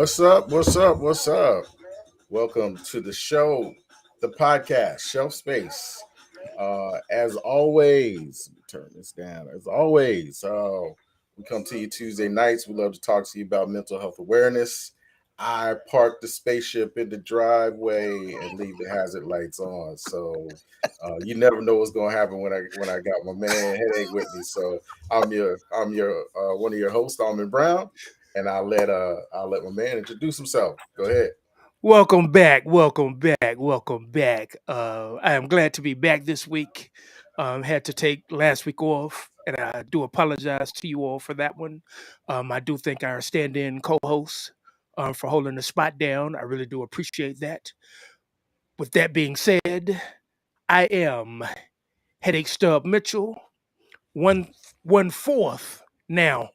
What's up? What's up? What's up? Welcome to the show, the podcast, Shelfspace. As always, turn this down. As always, we come to you Tuesday nights. We love to talk to you about mental health awareness. I park the spaceship in the driveway and leave the hazard lights on. So you never know what's gonna happen when I got my man Headache with me. So I'm your one of your hosts, Almond Brown, and I'll let my man introduce himself. Go ahead. Welcome back, welcome back, welcome back. I am glad to be back this week. Had to take last week off, and I do apologize to you all for that one. I do thank our stand-in co-host for holding the spot down. I really do appreciate that. With that being said, I am Headache Stub Mitchell, one one fourth now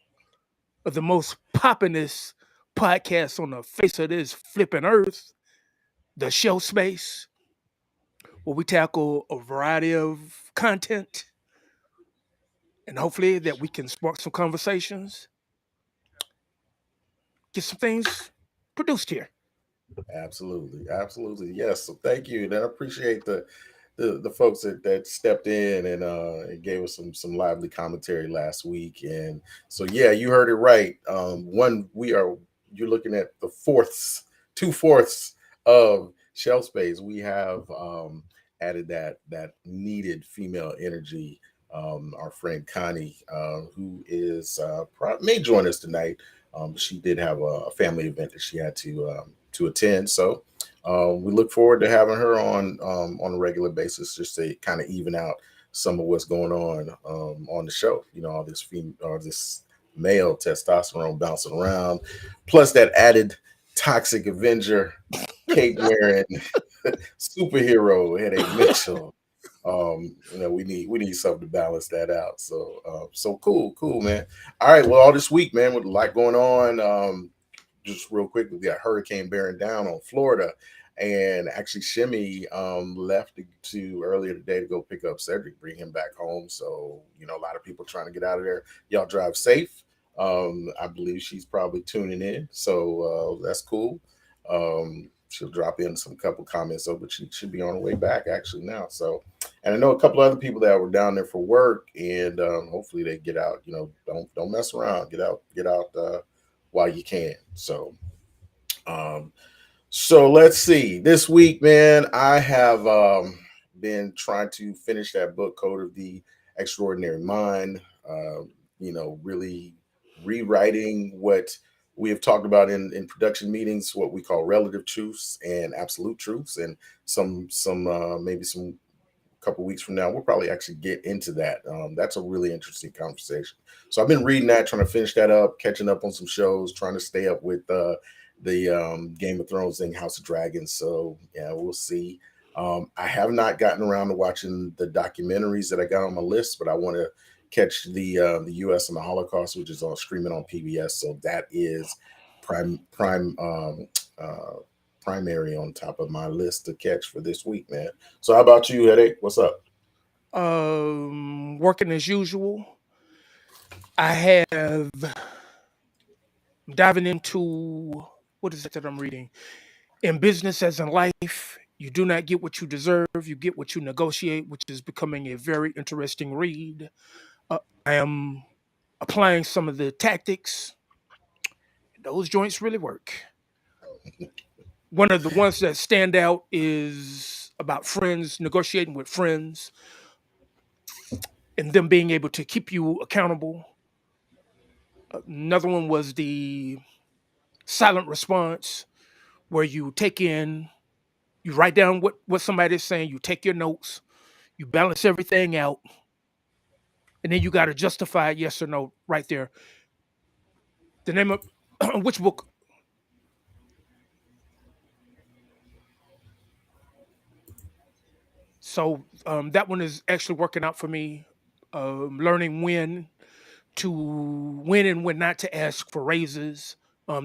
of the most poppinest podcast on the face of this flipping earth, the Show Space, where we tackle a variety of content and hopefully that we can spark some conversations, get some things produced here. Absolutely, absolutely. Yes. So thank you. And I appreciate the folks that stepped in and gave us some lively commentary last week. And so yeah, you heard it right. One we are you're looking at the fourths, two-fourths of shelf space. We have added that needed female energy. Our friend Connie, who is may join us tonight. She did have a family event that she had to attend. So we look forward to having her on a regular basis, just to kind of even out some of what's going on the show. You know, all this male testosterone bouncing around, plus that added toxic Avenger cape wearing superhero Headache Mitchell. We need something to balance that out. So cool, man. All right, well, all this week, man, with a lot going on. Just real quick, we got hurricane bearing down on Florida, and actually Shimmy left to earlier today to go pick up Cedric, bring him back home. So a lot of people trying to get out of there. Y'all drive safe. I believe she's probably tuning in, so that's cool. She'll drop in some couple comments, but she should be on her way back actually now. So, and I know a couple other people that were down there for work, and hopefully they get out. Don't mess around. Get out while you can. Um, so let's see. This week, man, I have been trying to finish that book, Code of the Extraordinary Mind. Really rewriting what we have talked about in production meetings, what we call relative truths and absolute truths, and maybe some couple weeks from now, we'll probably actually get into that. That's a really interesting conversation. So I've been reading that, trying to finish that up, catching up on some shows, trying to stay up with the Game of Thrones thing, House of Dragons. So yeah, we'll see. I have not gotten around to watching the documentaries that I got on my list, but I want to catch the U.S. and the Holocaust, which is on streaming on PBS. So that is prime primary on top of my list to catch for this week, man. So how about you, Headache? What's up? Working as usual. I have diving into what is it that I'm reading? In business as in life, you do not get what you deserve, you get what you negotiate, which is becoming a very interesting read. I am applying some of the tactics. Those joints really work. One of the ones that stand out is about friends, negotiating with friends, and them being able to keep you accountable. Another one was the silent response, where you write down what somebody's saying, you take your notes, you balance everything out, and then you got to justify yes or no right there. The name of which book? So that one is actually working out for me. Learning when and when not to ask for raises,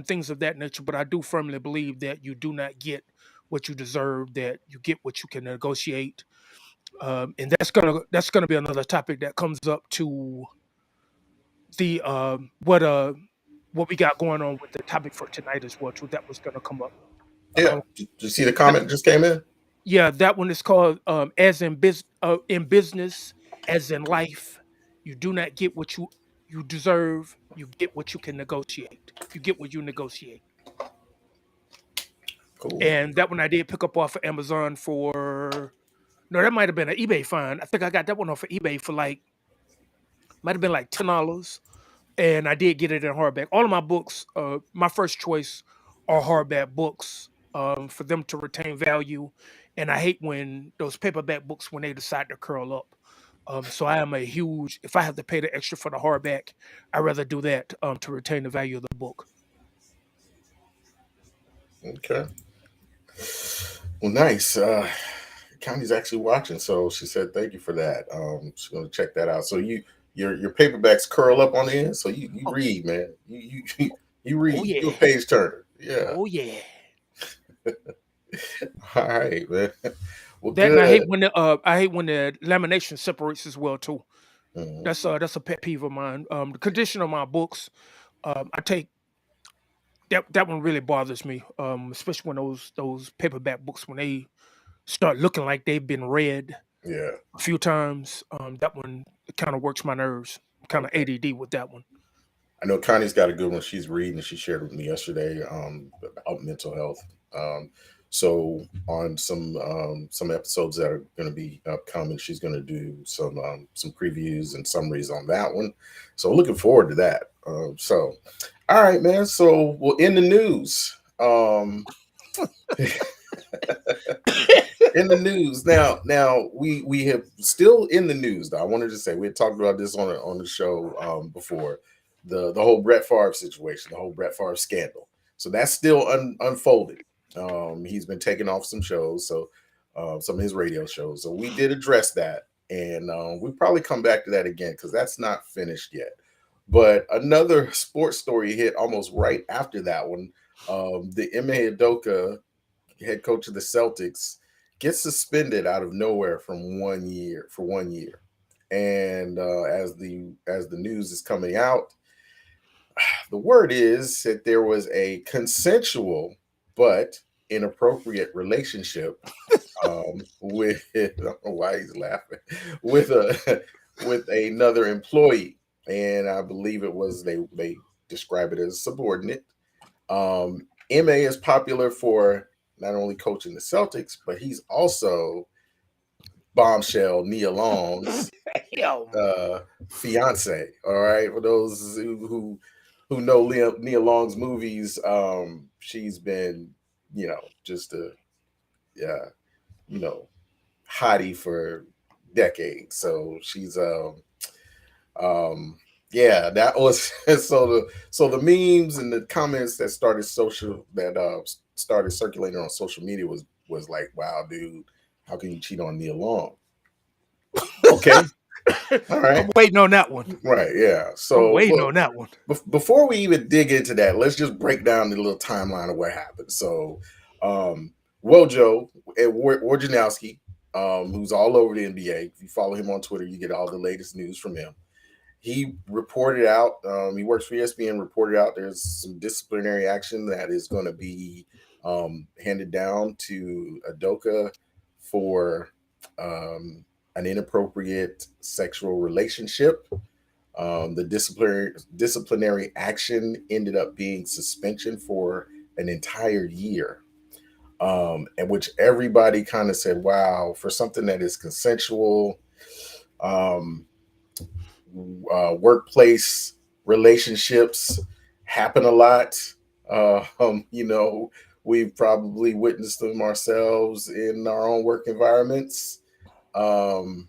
things of that nature. But I do firmly believe that you do not get what you deserve; that you get what you can negotiate, and that's gonna be another topic that comes up to the what what we got going on with the topic for tonight as well too. That was going to come up. Yeah. Um, Did you see the that, comment that just came in? yeah, that one is called as in business, as in life. You do not get what you deserve. You get what you can negotiate. You get what you negotiate. Cool. And that one I did pick up off of Amazon for no, that might have been an eBay find. I think I got that one off of eBay for like might have been like $10. And I did get it in hardback. All of my books, my first choice are hardback books for them to retain value. And I hate when those paperback books when they decide to curl up. So I am a huge. If I have to pay the extra for the hardback, I rather do that to retain the value of the book. Okay. Well, nice. Connie's actually watching, so she said thank you for that. She's gonna check that out. So your paperbacks curl up on the end, so you Oh, read, man. You you oh read. You yeah, a page turner. Yeah. oh yeah. All right, man. Well, That and good. I hate when the lamination separates as well too. Mhm. That's a pet peeve of mine. The condition of my books, I take that one really bothers me, especially when those paperback books when they start looking like they've been read Yeah. a few times. That one kind of works my nerves. Kind of Okay. ADD with that one. I know Connie's got a good one she's reading. She shared with me yesterday about mental health. Um, so on some episodes that are going to be upcoming, she's going to do some previews and summaries on that one. So looking forward to that. So all right, man. So well, in the news. In the news now we have still in the news though. I wanted to say we had talked about this on the show before the whole Brett Favre situation, the whole Brett Favre scandal. So that's still unfolded. He's been taking off some shows, so some of his radio shows, so we did address that, and we probably come back to that again because that's not finished yet. But another sports story hit almost right after that one. The Ime Udoka, head coach of the Celtics, gets suspended out of nowhere from 1 year for 1 year. And as the news is coming out, the word is that there was a consensual but inappropriate relationship with I don't know why he's laughing with a with another employee, and I believe it was they describe it as subordinate. Ma is popular for not only coaching the Celtics, but he's also bombshell Nia Long's Yo, uh, fiance. All right, for those who know Nia Long's movies, she's been just a yeah hottie for decades. So she's um yeah, that was so the memes and the comments that started circulating on social media was like, wow, dude, how can you cheat on Nia Long? Okay, all right, I'm waiting on that one. right, yeah. I'm So waiting look, on that one. before we even dig into that, let's just break down the little timeline of what happened. So, Wojo Wojnarowski, who's all over the NBA. If you follow him on Twitter, you get all the latest news from him. He reported out. He works for ESPN. Reported out there's some disciplinary action that is going to be handed down to Adoka for an inappropriate sexual relationship. The disciplinary action ended up being suspension for an entire year, in which everybody kind of said, "Wow, for something that is consensual." Um, Workplace relationships happen a lot. We've probably witnessed them ourselves in our own work environments. Um,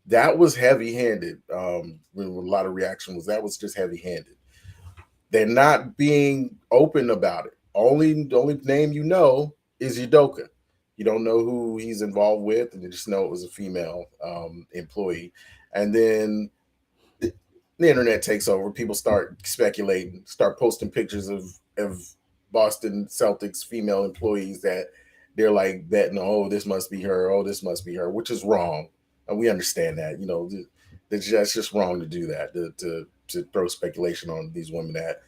that was heavy handed. A lot of reaction was that was just heavy handed. They're not being open about it. The only name you know is Udoka. You don't know who he's involved with, and you just know it was a female employee. And then the internet takes over. People start speculating, start posting pictures of Boston Celtics female employees that they're like betting, oh, this must be her, oh, this must be her, which is wrong. And we understand that, that's just wrong to do that, to throw speculation on these women that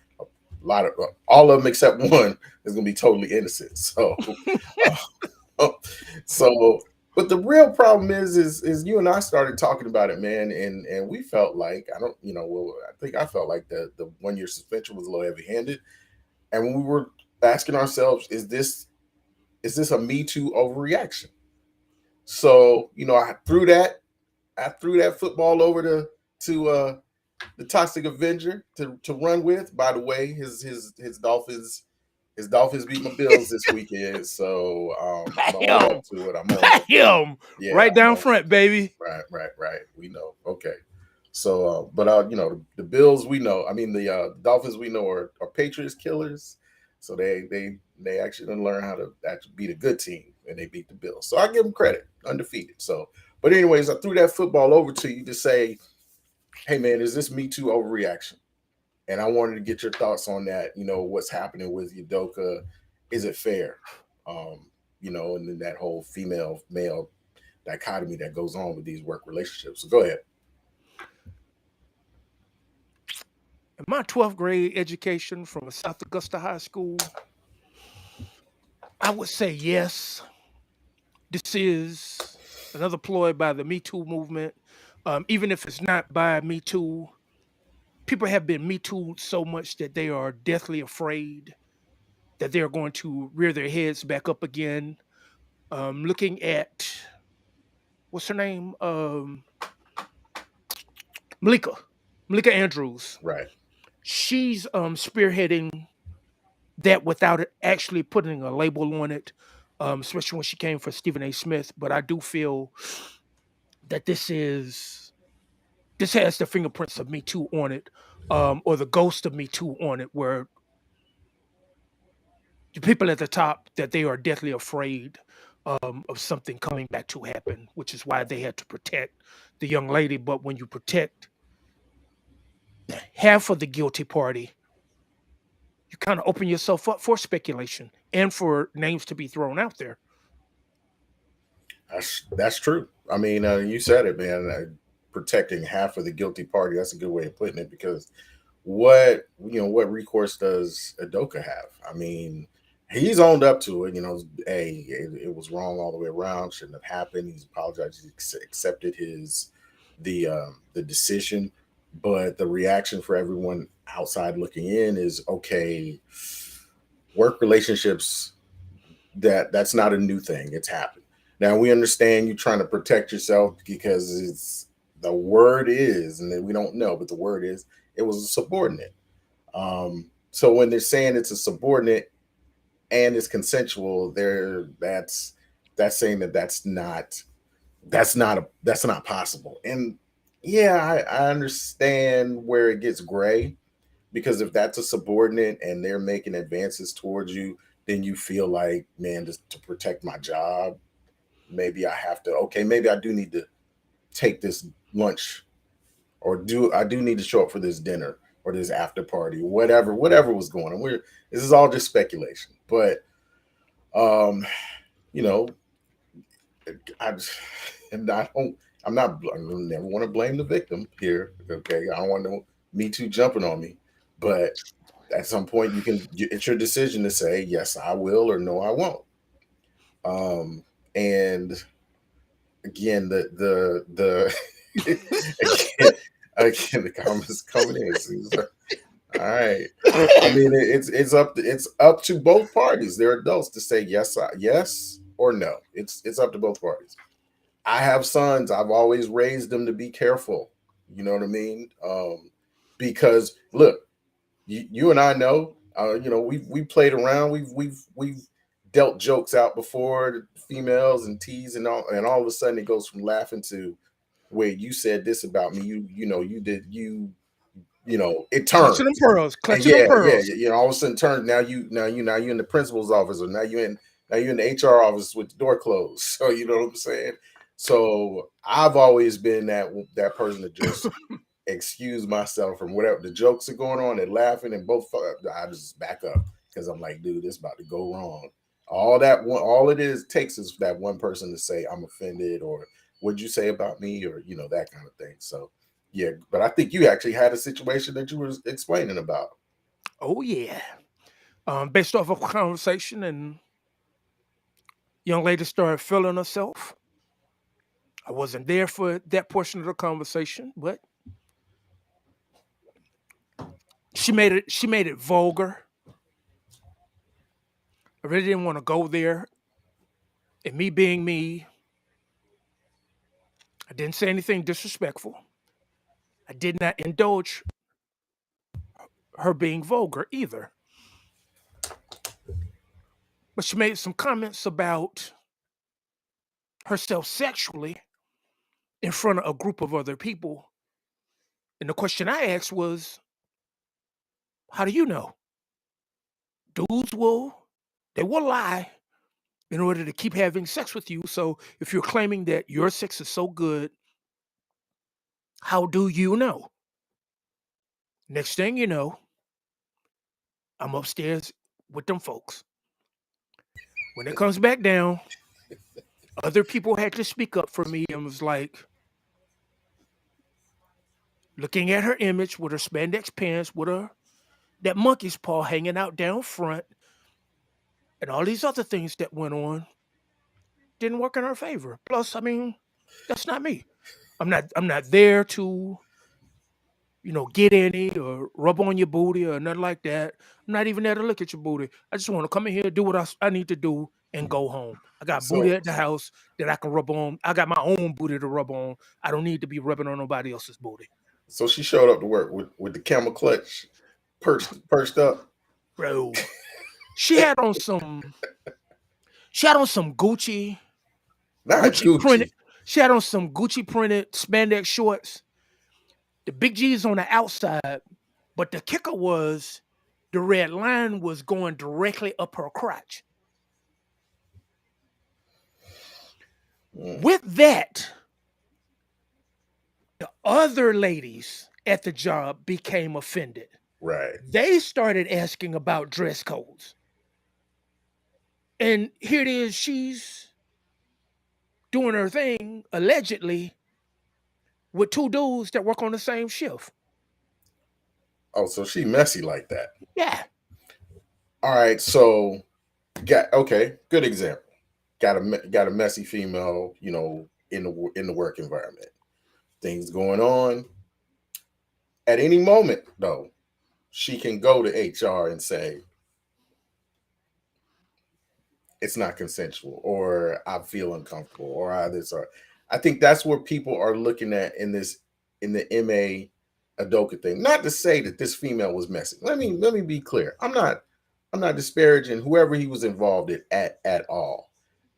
lot of all of them except one is going to be totally innocent. So, so, but the real problem is you and I started talking about it, man, and we felt like I don't, well, I think I felt like the 1 year suspension was a little heavy handed, and when we were asking ourselves, is this a Me Too overreaction? So, I threw that football over to the Toxic Avenger to run with. By the way, his Dolphins beat my Bills this weekend, so I'm owned up Bam, to it. I'm owned up to it. bam, Yeah, right down front, baby. right, right, right. We know. Okay. So, but the Bills we know. I mean, the Dolphins we know are Patriots killers. So they actually didn't learn how to actually beat a good team, and they beat the Bills. So I give them credit, undefeated. So, but anyways, I threw that football over to you to say, hey man, is this Me Too overreaction? And I wanted to get your thoughts on that. What's happening with Udoka? Is it fair? And then that whole female male dichotomy that goes on with these work relationships. So go ahead. In my 12th grade education from a South Augusta high school, I would say yes. This is another ploy by the Me Too movement. Even if it's not by Me Too, people have been Me Too so much that they are deathly afraid that they are going to rear their heads back up again. Looking at what's her name, Malika, Malika Andrews. Right. She's spearheading that without it actually putting a label on it, especially when she came for Stephen A. Smith. But I do feel that this has the fingerprints of Me Too on it, or the ghost of Me Too on it, where the people at the top that they are deathly afraid of something coming back to happen, which is why they had to protect the young lady. But when you protect half of the guilty party, you kind of open yourself up for speculation and for names to be thrown out there. That's true. I mean, you said it, man. Protecting half of the guilty party. That's a good way of putting it because what recourse does Adoka have? I mean, he's owned up to it. Hey, it was wrong all the way around. Shouldn't have happened. He's apologized. He accepted the decision, but the reaction for everyone outside looking in is okay. Work relationships that's not a new thing. It's happened. Now we understand you trying to protect yourself because it's the word is, and then we don't know, but the word is it was a subordinate. So when they're saying it's a subordinate and it's consensual, that's saying that's not possible. And yeah, I understand where it gets gray because if that's a subordinate and they're making advances towards you, then you feel like, man, just to protect my job, maybe I have to. Okay, maybe I do need to take this lunch, or do I do need to show up for this dinner or this after party, whatever was going on. This is all just speculation, but um, you know, I just and I don't. I never want to blame the victim here. Okay, I don't want no Me Too jumping on me, but at some point it's your decision to say yes I will or no I won't. And again again, again the comments coming in. All right. I mean it's up to both parties. They're adults to say yes or no. It's up to both parties. I have sons. I've always raised them to be careful. You know what I mean? Because look, you and I know. We played around. We've dealt jokes out before to females and teas and all of a sudden it goes from laughing to, wait, you said this about me. You did it Clutching them turns. pearls, And clutching them yeah, yeah, pearls. all of a sudden turns. Now you in the principal's office, or now you in the HR office with the door closed. So you know what I'm saying. So I've always been that person to just excuse myself from whatever the jokes are going on and laughing and both. I just back up because I'm like, dude, this about to go wrong. All it is takes is that one person to say I'm offended or what'd you say about me or that kind of thing. So yeah, but I think you actually had a situation that you were explaining about. Oh yeah. Based off of a conversation, and young lady started feeling herself. I wasn't there for that portion of the conversation, but she made it vulgar. I really didn't want to go there. And me being me, I didn't say anything disrespectful. I did not indulge her being vulgar either. But she made some comments about herself sexually in front of a group of other people. And the question I asked was, how do you know? Dudes will lie in order to keep having sex with you. So if you're claiming that your sex is so good, how do you know? Next thing you know, I'm upstairs with them folks. When it comes back down, other people had to speak up for me and was like, looking at her image with her spandex pants, with her that monkey's paw hanging out down front, and all these other things that went on didn't work in her favor. Plus, I mean, that's not me. I'm not there to, get any or rub on your booty or nothing like that. I'm not even there to look at your booty. I just want to come in here, do what I need to do, and go home. I got booty So at the house that I can rub on. I got my own booty to rub on. I don't need to be rubbing on nobody else's booty. so she showed up to work with the camel clutch perched up. Bro, she had on some she had on some Not Gucci printed Gucci. she had on some Gucci printed spandex shorts. The big G's on the outside, but the kicker was the red line was going directly up her crotch. Mm, With that, the other ladies at the job became offended. right. They started asking about dress codes. And here it is, she's doing her thing, allegedly, with two dudes that work on the same shift. Oh, so she messy like that. Yeah. All right. So got okay. Good example. Got a messy female. In the work environment. Things going on. At any moment, though, she can go to HR and say it's not consensual, or I feel uncomfortable, or I this or. I think that's where people are looking at in the MA Adoka thing. Not to say that this female was messy. Let me be clear. I'm not disparaging whoever he was involved in at all.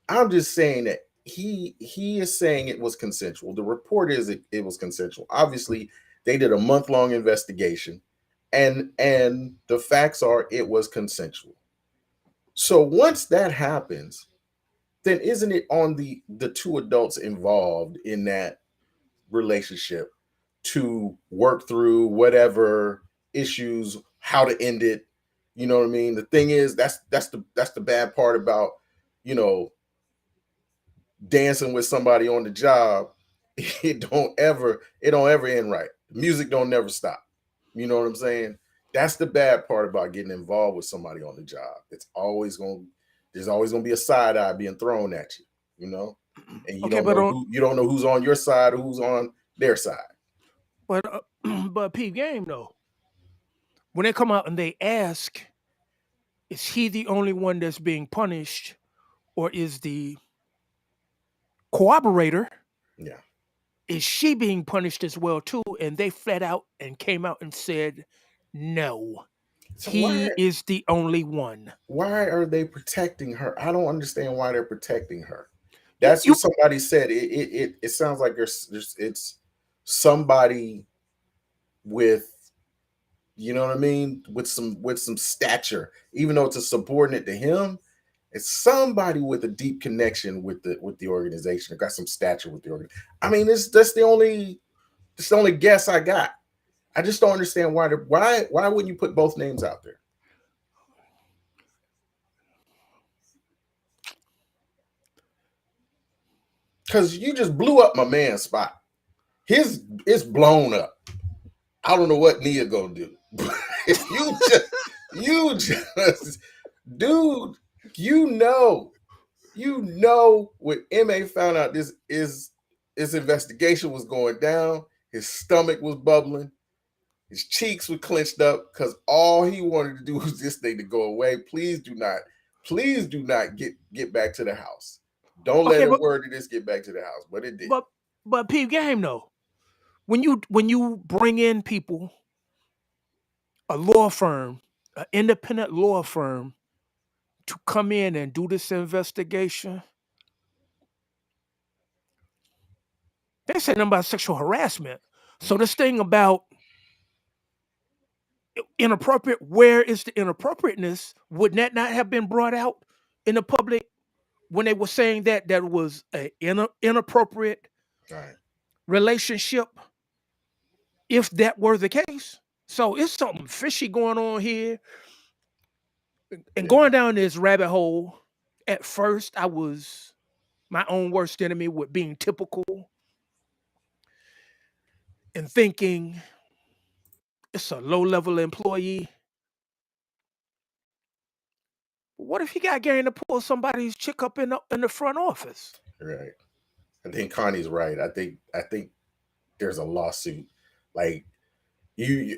I'm just saying that he is saying it was consensual. The report is it was consensual. Obviously, they did a month-long investigation, and the facts are it was consensual. So once that happens, then isn't it on the two adults involved in that relationship to work through whatever issues, how to end it? You know what I mean? The thing is, that's the bad part about you know dancing with somebody on the job. It don't ever end right. The music don't never stop. You know what I'm saying? That's the bad part about getting involved with somebody on the job. There's always gonna be a side eye being thrown at you, you know, and you Okay, don't but know who's on your side or who's on their side. but but peep game though. When they come out and they ask, is he the only one that's being punished, or is the cooperator, Yeah. is she being punished as well too? And they flat out and came out and said, no, So he is the only one. why are they protecting her? I don't understand why they're protecting her. You, That's what you somebody said. It sounds like there's it's somebody with you know what I mean with some stature, even though it's a subordinate to him. It's somebody with a deep connection with the organization. Got some stature with the organization. I mean, that's the only guess I got. I just don't understand why wouldn't you put both names out there? Because you just blew up my man's spot. His is blown up. I don't know what Nia gonna do. you just, you just, dude, you know, when MA found out this investigation was going down, his stomach was bubbling, his cheeks were clenched up because all he wanted to do was this thing to go away. Please do not get back to the house. Don't let Okay, a word of this get back to the house. But it did. but but peep game though. When you bring in people, a law firm, an independent law firm, to come in and do this investigation, they said nothing about sexual harassment. So this thing about inappropriate, where is the inappropriateness? Would that not have been brought out in the public when they were saying that was an inappropriate All right. relationship, if that were the case? So it's something fishy going on here. And Yeah. going down this rabbit hole, at first I was my own worst enemy with being typical and thinking it's a low level employee. What if he got game to pull somebody's chick up in the front office? Right. I think Connie's right. I think there's a lawsuit. Like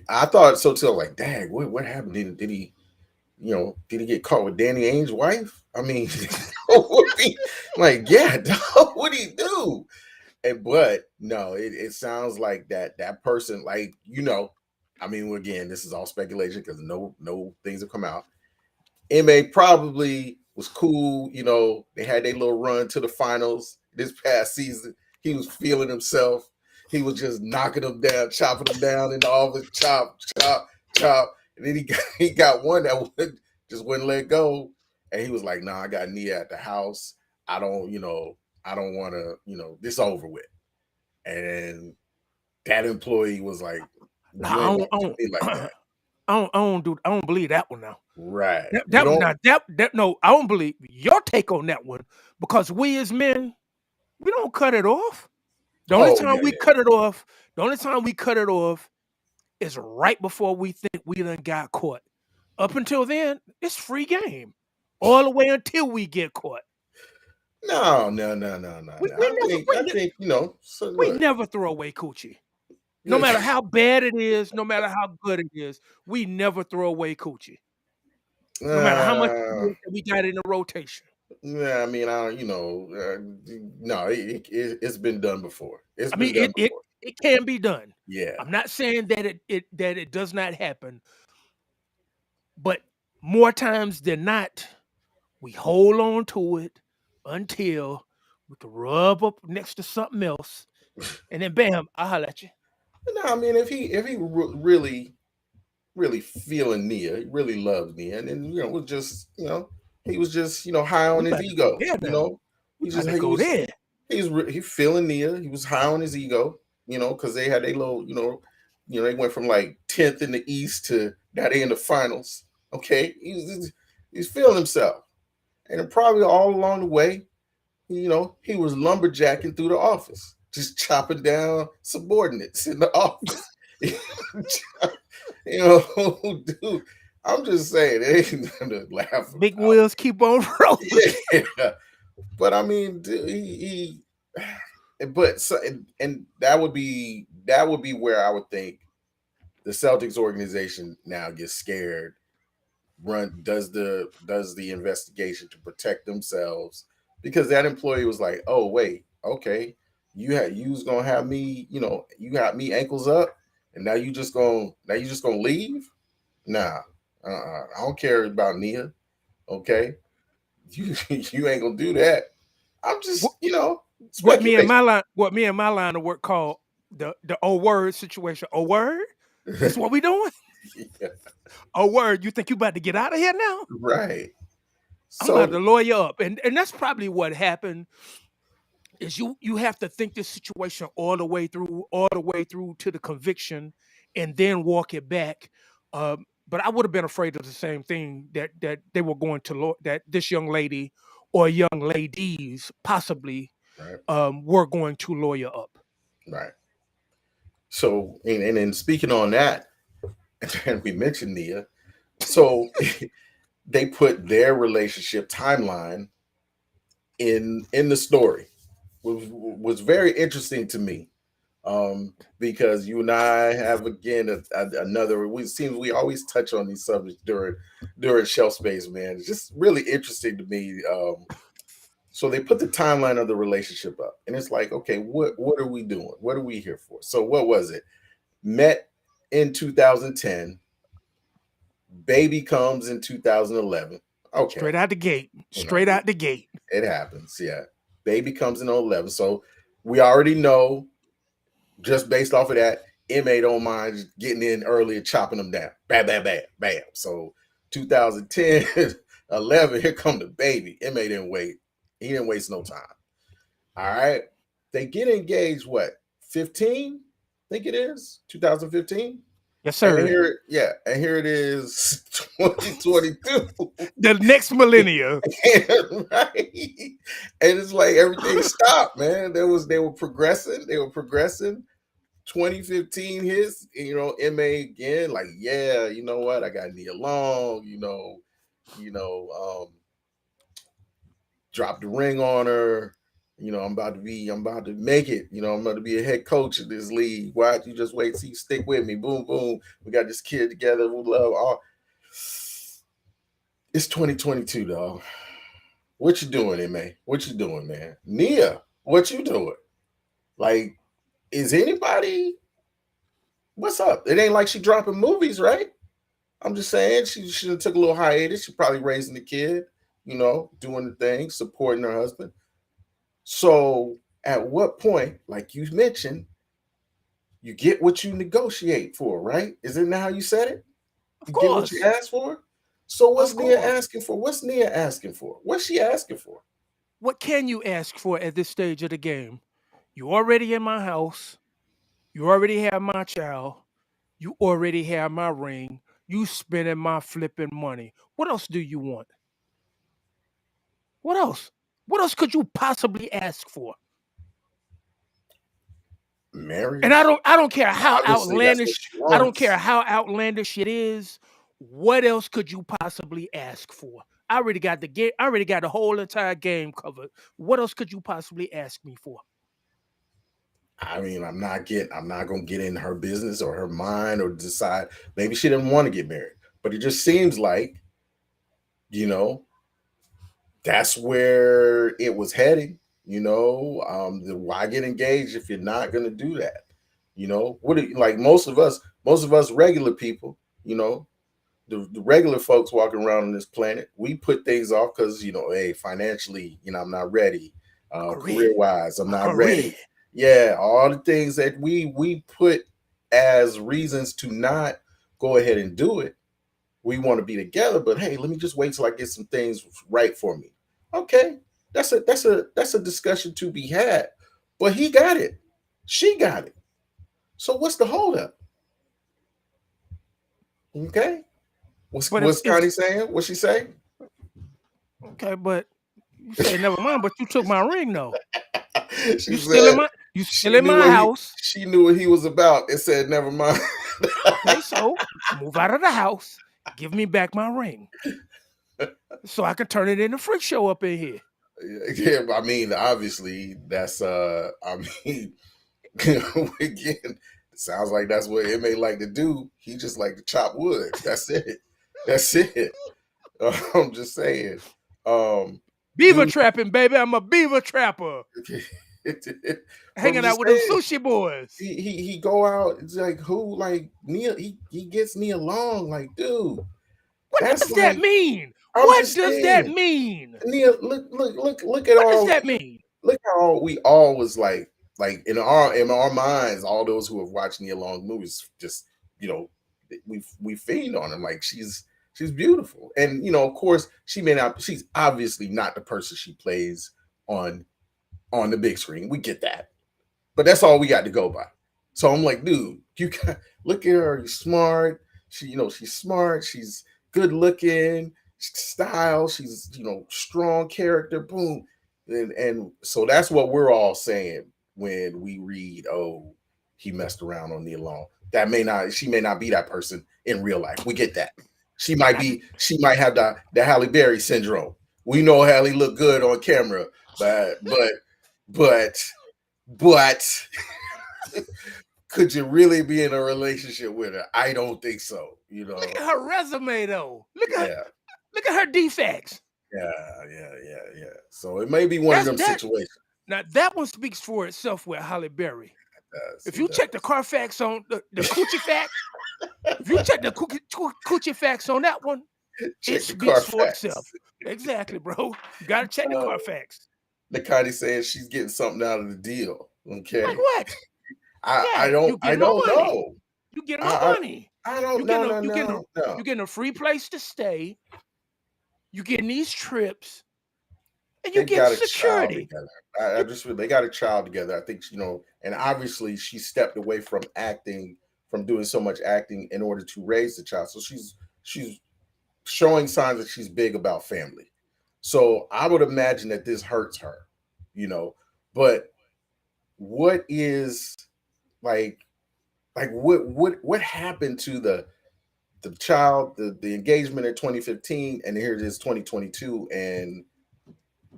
I thought so too. Like, dang, what happened? Did he, did he get caught with Danny Ainge's wife? I mean, what he, like, yeah, dog, what did he do? And but no, it sounds like that person, like, I mean, again, this is all speculation because no things have come out. MA probably was cool. They had their little run to the finals this past season. He was feeling himself. He was just knocking them down, chopping them down in the office, chop, chop, chop. And then he got one that just wouldn't let go. And he was like, "Nah, I got Nia at the house. I don't want to, this over with." And that employee was like, "You Nah, ain't gonna do me like that." I don't believe that one now. Right. That You that don't. now that no, I don't believe your take on that one because we as men, we don't cut it off. The only Oh time yeah, we yeah, cut it off, the only time we cut it off is right before we think we done got caught. Up until then, it's free game. All the way until we get caught. no, no, no, no, no, We no. we I never think, we, I ne- think, so we look. never throw away coochie. No matter how bad it is, no matter how good it is, we never throw away coochie. No matter how much uh, we got in the rotation. yeah, I mean, I don't, no, it's been done before. It's I been mean, done it before. it can be done. Yeah, I'm not saying that it does not happen, but more times than not, we hold on to it until we can rub up next to something else, and then bam, I'll holler at you. no, I mean, if he really feeling Nia, he really loves Nia, and then was just he was just high We on his about to go ego. there now. We He about just to he go was there. he feeling Nia. He was high on his ego, because they had a little, they went from like 10th in the East to now they in the finals. Okay, he's feeling himself, and then probably all along the way, he was lumberjacking through the office, just chopping down subordinates in the office. Dude, I'm just saying, it ain't nothing to laugh Big about. wheels keep on rolling. Yeah, but I mean, dude, but so, and that would be where I would think the Celtics organization now gets scared, does the investigation to protect themselves, because that employee was like, oh wait, okay, you was gonna have me, you got me ankles up, and now you just gonna leave. Nah, I don't care about Nia. Okay, you ain't gonna do that. I'm what, just, what speculation. me and my line of work call the O word situation. O word? This what we doing? Yeah, O word, you think you about to get out of here now? right. I'm about So to lawyer up. And that's probably what happened is you have to think this situation all the way through to the conviction, and then walk it back. But I would have been afraid of the same thing that they were going to that this young lady or young ladies possibly right, were going to lawyer up. right. So and then speaking on that, and we mentioned Nia. So they put their relationship timeline in the story, which was very interesting to me. Because you and I have again another. We seems we always touch on these subjects during Shelf Space, man. It's just really interesting to me. So they put the timeline of the relationship up, and it's like, okay, what are we doing? What are we here for? So what was it? Met in 2010, baby comes in 2011. Okay, Straight out the gate. you know Straight out the gate. it happens. Yeah, baby comes in 11. So we already know just based off of that, MA don't mind getting in early and chopping them down. Bam, bam, bam, bam. So 2010, 11, here come the baby. MA didn't wait. He didn't waste no time. All right. They get engaged, what, 15? I think it is 2015. Yes, And sir. here, yeah, and here it is 2022. The next millennia. Right. And it's like everything stopped, man. They were progressing. They were progressing. 2015 hits, MA again, like, yeah, you know what? I got Nia Long, you know, dropped the ring on her. I'm about to make it. I'm about to be a head coach of this league. Why you just wait, see, stick with me. Boom, boom. We got this kid together. We love all. It's 2022, dog. What you doing, MA? What you doing, man? Nia, what you doing? Like, is anybody what's up? It ain't like she dropping movies, right? I'm just saying she took a little hiatus. She probably raising the kid, doing the thing, supporting her husband. So at what point, like you mentioned, you get what you negotiate for, right? Isn't that how you said it? Of You get what you course. ask for. So what's Of Nia course. asking for? What's Nia asking for? What's she asking for? What can you ask for at this stage of the game? You already in my house. You already have my child. You already have my ring. You spending my flipping money. What else do you want? What else? What else could you possibly ask for? And Marriage. I don't care how Obviously, that's what outlandish she I don't care wants. how outlandish it is. What else could you possibly ask for? I already got the game. I already got the whole entire game covered. What else could you possibly ask me for? I mean, I'm not gonna get in her business or her mind or decide maybe she didn't want to get married. But it just seems like, you know, that's where it was heading. Why get engaged if you're not gonna do that? What do you, like most of us regular people, you know, the regular folks walking around on this planet, we put things off because hey, financially, I'm not ready. My career. Career wise, I'm My not career. ready. Yeah, all the things that we put as reasons to not go ahead and do it. We want to be together, but hey, let me just wait till I get some things right for me. Okay, that's a discussion to be had. But he got it, she got it. So what's the holdup? Okay, But what's if Connie saying? What she say? okay, but you say never mind, but you took my ring though. She said You still in my house. she knew what he was about and said never mind. Okay, so move out of the house. Give me back my ring. So I can turn it into a freak show up in here. Yeah, I mean, obviously that's I mean, again, it sounds like that's what it may like to do. He just like to chop wood. That's it. That's it. I'm just saying. Beaver Dude, trapping, baby. I'm a beaver trapper. but I'm Hanging out just with them saying. sushi boys. He go out. It's like who like Neil. He gets me along. Like dude, What that's does that like mean? I'm What just does that saying. mean? Neil, look at What does all. that mean? Look how we all was like in our minds. All those who have watched Neil Long movies, just you know, we feed on him. Like she's beautiful, and of course she may not. She's obviously not the person she plays on on the big screen. We get that. But that's all we got to go by. So I'm like, dude, you got look at her. She's smart. She's smart. She's good looking. Style. She's strong character. Boom. And so that's what we're all saying when we read, oh, he messed around on Nia Long. She may not be that person in real life. We get that. Not She might have the Halle Berry syndrome. We know Halle look good on camera, but but could you really be in a relationship with her? I don't think so. look at her resume though. Yeah, Look at her defects. yeah. So it may be one of That's them that. situations. Now that one speaks for itself with Halle Berry. If It you check the does. Carfax on the coochie facts, if you check the coochie facts on that one, it Check the speaks for itself. Carfax. Exactly, bro. You gotta check the Uh, Carfax. Nakani says she's getting something out of the deal. Like Okay, what? I Yeah, don't you getting more money. know. You getting more I money. I don't no You no. getting a free place to stay. You getting these trips, and you They've getting got a child security. together. I just they got a child together. I think and obviously she stepped away from acting, from doing so much acting in order to raise the child. So she's showing signs that she's big about family. So I would imagine that this hurts her, you know. But what is like what happened to the child, the engagement in 2015, and here it is 2022, and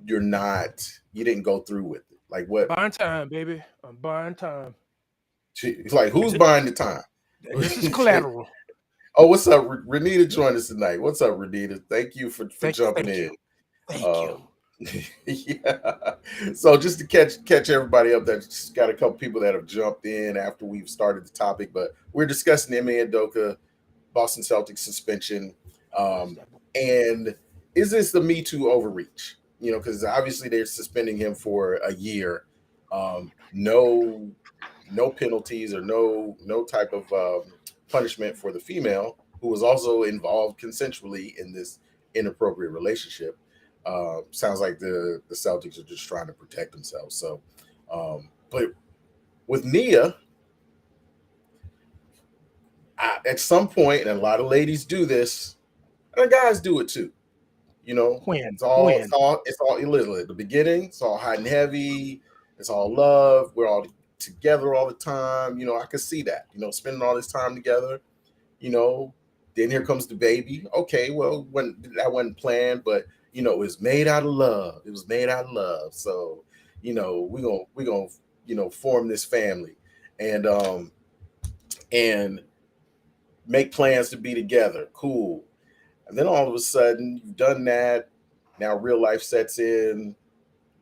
you didn't go through with it. Like what? Buying time, baby. I'm buying time. It's like who's Th- buying the time? This is collateral. Oh, what's up, Renita? Joined us tonight. What's up, Renita? Thank you for jumping Thank you. in. Thank you. Um, yeah. So just to catch everybody up, that's got a couple people that have jumped in after we've started the topic, but we're discussing Ime Udoka, Boston Celtics suspension, um, and is this the Me Too overreach? Because obviously they're suspending him for a year, no penalties or no type of punishment for the female who was also involved consensually in this inappropriate relationship. Sounds like the Celtics are just trying to protect themselves. So, but with Nia, at some point, and a lot of ladies do this, and the guys do it too. When? It's all illiterate. At the beginning, it's all hot and heavy. It's all love. We're all together all the time. I could see that. Spending all this time together. You know, then here comes the baby. Okay, well, when that wasn't planned, but it was made out of love. It was made out of love. So, we're gonna form this family, and and make plans to be together. Cool. And then all of a sudden, you've done that. Now real life sets in.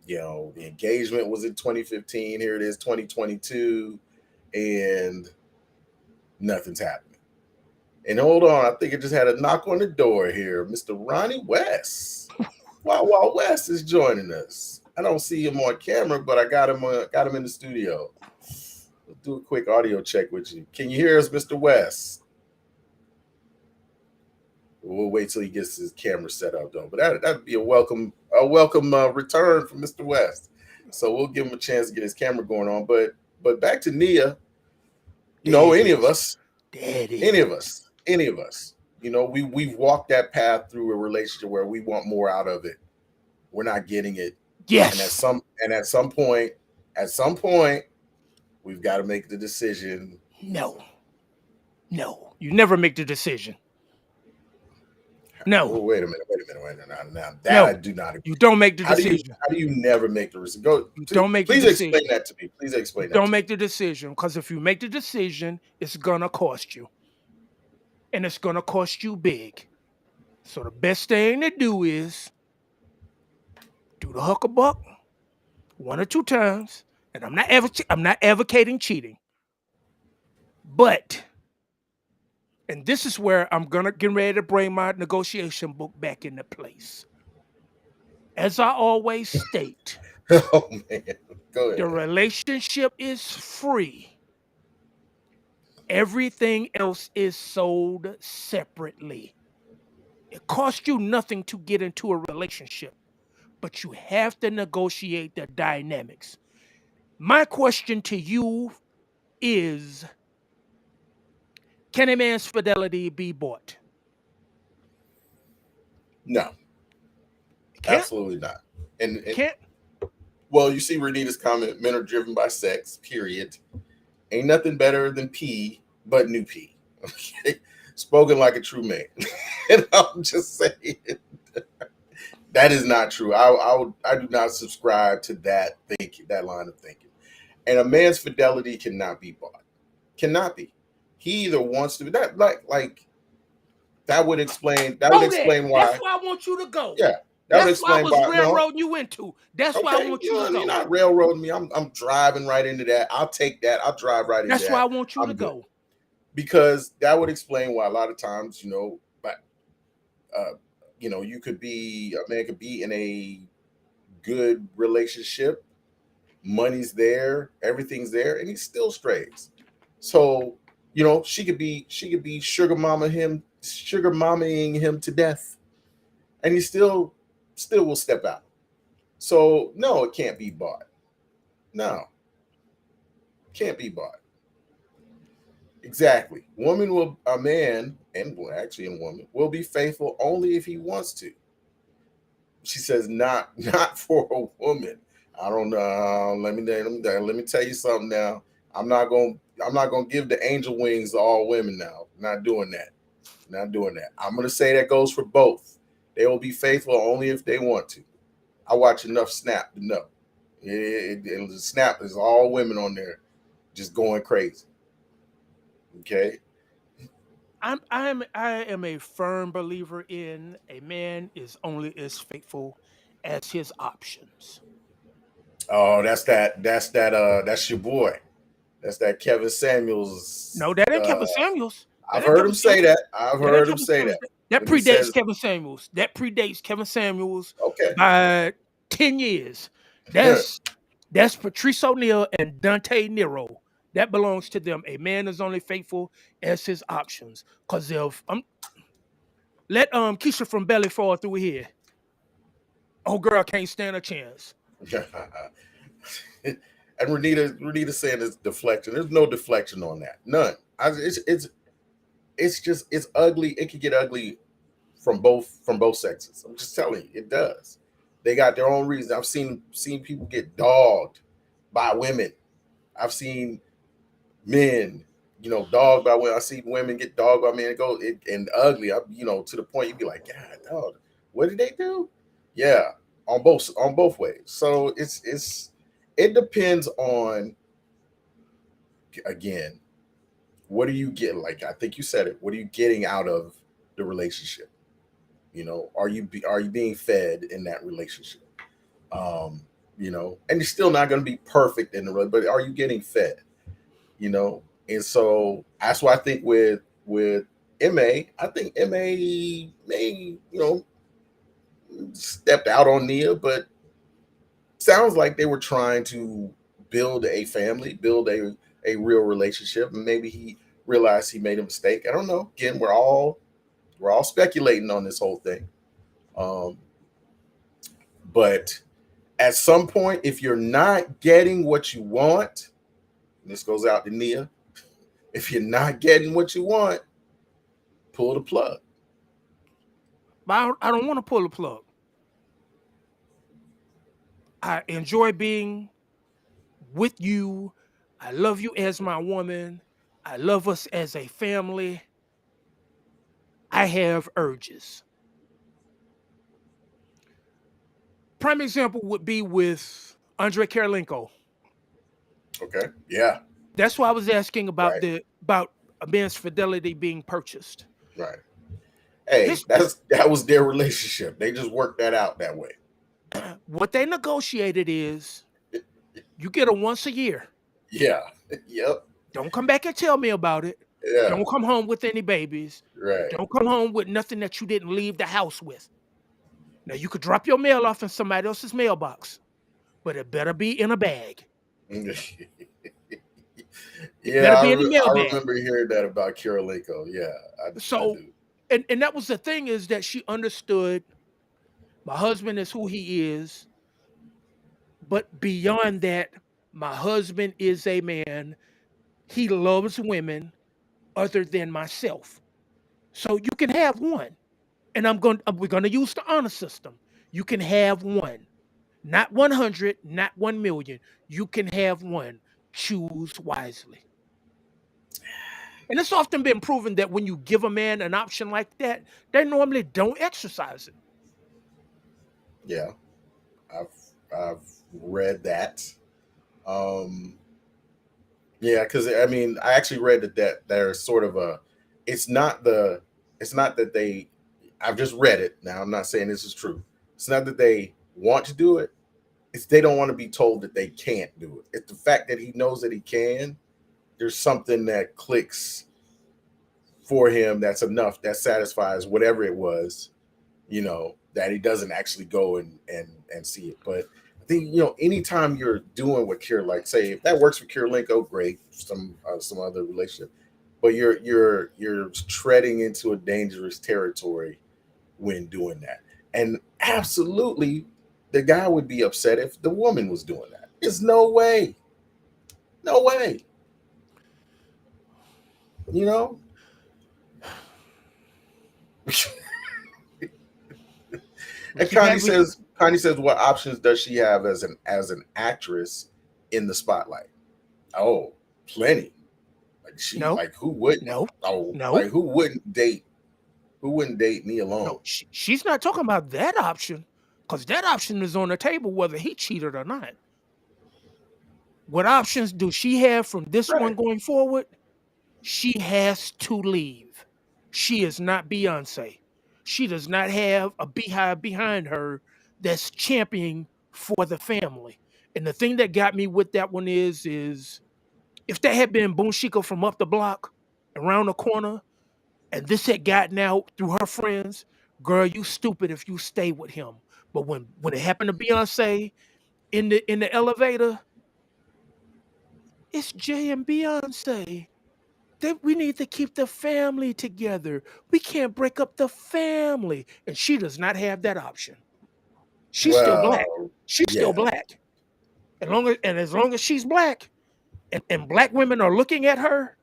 The engagement was in 2015. Here it is, 2022, and nothing's happening. And hold on, I think it just had a knock on the door here. Mr. Ronnie West. Wild West is joining us. I don't see him on camera, but I got him in the studio. Let's do a quick audio check with you. Can you hear us, Mr. West? We'll wait till he gets his camera set up, though. But that'd be a welcome return from Mr. West. So we'll give him a chance to get his camera going on. But back to Nia. There it Any of is. us, There it any is. of us, any of us. We've walked that path through a relationship where we want more out of it. We're not getting it, and Yes. at some point, we've got to make the decision. No. No. You never make the decision. No. Oh, wait a minute. Now that I No. do not You agree. don't make the How do you decision. how do you never make the decision? Go, You don't make the please explain decision. that to me. Please You explain that don't to me. make the decision because if you make the decision, it's gonna cost you. And it's gonna cost you big. So the best thing to do is do the huckabuck 1 or 2 times. And I'm not advocating cheating. But and this is where I'm gonna get ready to bring my negotiation book back into place. As I always state, Oh man, go the ahead. relationship is free. Everything else is sold separately. It costs you nothing to get into a relationship, but you have to negotiate the dynamics. My question to you is, can a man's fidelity be bought? No, It can't. absolutely not. And, It and can't. well, you see Renita's comment: men are driven by sex. Period. Ain't nothing better than pee but new pee. Okay, spoken like a true man. And I'm just saying that is not true. I do not subscribe to that thinking, that line of thinking. And a man's fidelity cannot be bought. Cannot be. He either wants to that that would Go there. explain That's why. where I want you to go. Yeah, that would That's why I explain was why. No, railroading you into. That's where I okay, want you to you're go. not railroading me. I'm driving right into that. I'll take that. I'll drive right into That's where I that. want you to I'm good go. because that would explain why a lot of times, but uh, you could be a man could be in a good relationship, money's there, everything's there, and he still strays. So she could be sugar mamaing him to death, and he still will step out. So no, it can't be bought. No, can't be bought. Exactly. A man, and well, actually a woman, will be faithful only if he wants to. She says, not not for a woman. I don't know. Let me tell you something now. I'm not gonna I'm not gonna give the angel wings to all women now. Not doing that. Not doing that. I'm gonna say that goes for both. They will be faithful only if they want to. I watch enough Snap to know. Snap is all women on there just going crazy. Okay. I am a firm believer in a man is only as faithful as his options. Oh, that's your boy. That's that Kevin Samuels. No, that ain't Kevin Samuels. I've That ain't heard Kevin him say Samuels. that. I've That ain't heard him Kevin say Samuels. that That when he predates says, Kevin Samuels. That predates Kevin Samuels "Okay." by 10 years. That's that's Patrice O'Neal and Dante Nero. That belongs to them. A man is only faithful as his options. Cause if let Keisha from Belly fall through here. Oh girl can't stand a chance. And Renita saying it's deflection. There's no deflection on that. None. It's ugly. It can get ugly from both sexes. I'm just telling you, it does. They got their own reasons. I've seen people get dogged by women. I've seen men, dogged by women. I've seen women get dogged by men. And ugly. To the point you'd be like, God, dog, what did they do? Yeah, on both ways. So it depends on, again, what are you getting? Like I think you said it. What are you getting out of the relationship? Are you being fed in that relationship? um and you're still not going to be perfect in the road, but are you getting fed? And so that's why I think with I think Ma may stepped out on Nia, but sounds like they were trying to build a family, build a real relationship, and maybe he realized he made a mistake. I don't know. Again, we're all speculating on this whole thing. um but at some point, if you're not getting what you want, and this goes out to Nia, if you're not getting what you want, pull the plug. But I don't want to pull the plug. I enjoy being with you. I love you as my woman. I love us as a family. I have urges. Prime example would be with Andre Karolinko. Okay. Yeah. That's why I was asking about Right. about a man's fidelity being purchased. Right. Hey, His that was their relationship. They just worked that out that way. what they negotiated is you get a once a year. Yeah. Yep. Don't come back and tell me about it. Yeah. Don't come home with any babies. Right. Don't come home with nothing that you didn't leave the house with. Now you could drop your mail off in somebody else's mailbox, but it better be in a bag. It Yeah, better be in the I mailbag. remember hearing that about Kirilenko. Yeah, I So, do. and that was the thing is that she understood my husband is who he is, but beyond that, my husband is a man. He loves women other than myself. So you can have one. And we're going to use the honor system. You can have one. Not 100, not 1 million. You can have one. Choose wisely. And it's often been proven that when you give a man an option like that, they normally don't exercise it. Yeah, I've I've read that. Um, yeah, because I mean, I actually read that there's sort of a. It's not the. It's not that they. I've just read it. Now I'm not saying this is true. It's not that they want to do it. It's they don't want to be told that they can't do it. It's the fact that he knows that he can. There's something that clicks for him that's enough that satisfies whatever it was, that he doesn't actually go and see it. But I think anytime you're doing what Cure, like, say if that works for Cure Linko, great. Some other relationship, but you're treading into a dangerous territory when doing that. And absolutely, the guy would be upset if the woman was doing that. There's no way, no way. You know, We And keep Connie having we, says, Connie says, what options does she have as an actress in the spotlight? Oh, plenty. Like she, no, like who wouldn't? no, Oh, no, like who wouldn't date me no. alone? She's not talking about that option because that option is on the table whether he cheated or not. What options do she have from this one Right. going forward? She has to leave. She is not Beyonce. She does not have a beehive behind her that's championing for the family. And the thing that got me with that one is if that had been Boonshiko from up the block, around the corner, and this had gotten out through her friends, girl, you stupid if you stay with him. But when it happened to Beyonce in the elevator, it's Jay and Beyonce. We need to keep the family together. We can't break up the family. And she does not have that option. She's still black. Well, She's still yeah. black. As long as she's black and black women are looking at her,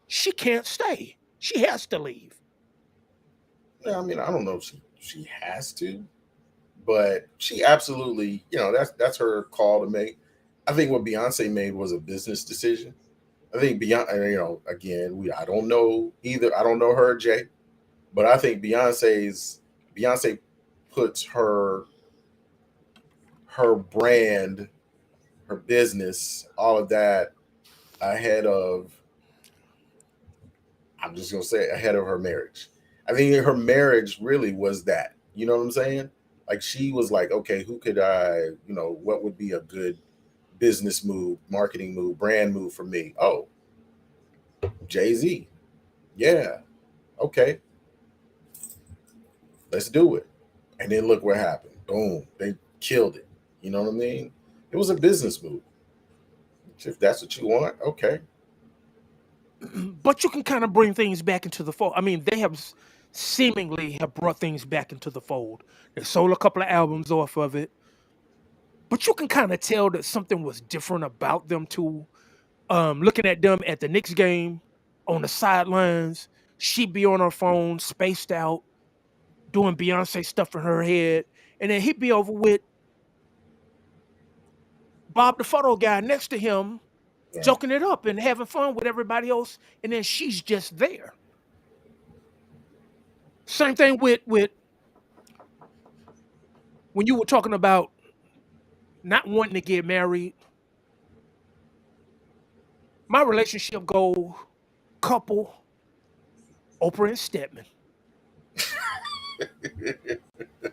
she can't stay. She has to leave. Yeah, I mean, I don't know if she has to, but she absolutely, that's her call to make. I think what Beyonce made was a business decision. I think Beyonce, again, I don't know either. I don't know her or Jay, but I think Beyonce puts her brand, her business, all of that ahead of. I'm just gonna say ahead of her marriage. I think her marriage really was that. You know what I'm saying? Like she was like, okay, who could what would be a good business move, marketing move, brand move for me? Oh, Jay-Z. Yeah. Okay, let's do it. And then look what happened. Boom. They killed it. You know what I mean? It was a business move. If that's what you want, okay. But you can kind of bring things back into the fold. I mean, they have seemingly have brought things back into the fold. They sold a couple of albums off of it, but you can kind of tell that something was different about them too. Looking at them at the Knicks game on the sidelines, she'd be on her phone, spaced out, doing Beyonce stuff in her head, and then he'd be over with Bob the photo guy next to him, Right. joking it up and having fun with everybody else, and then she's just there. Same thing with when you were talking about not wanting to get married. My relationship goal, couple, Oprah and Stedman.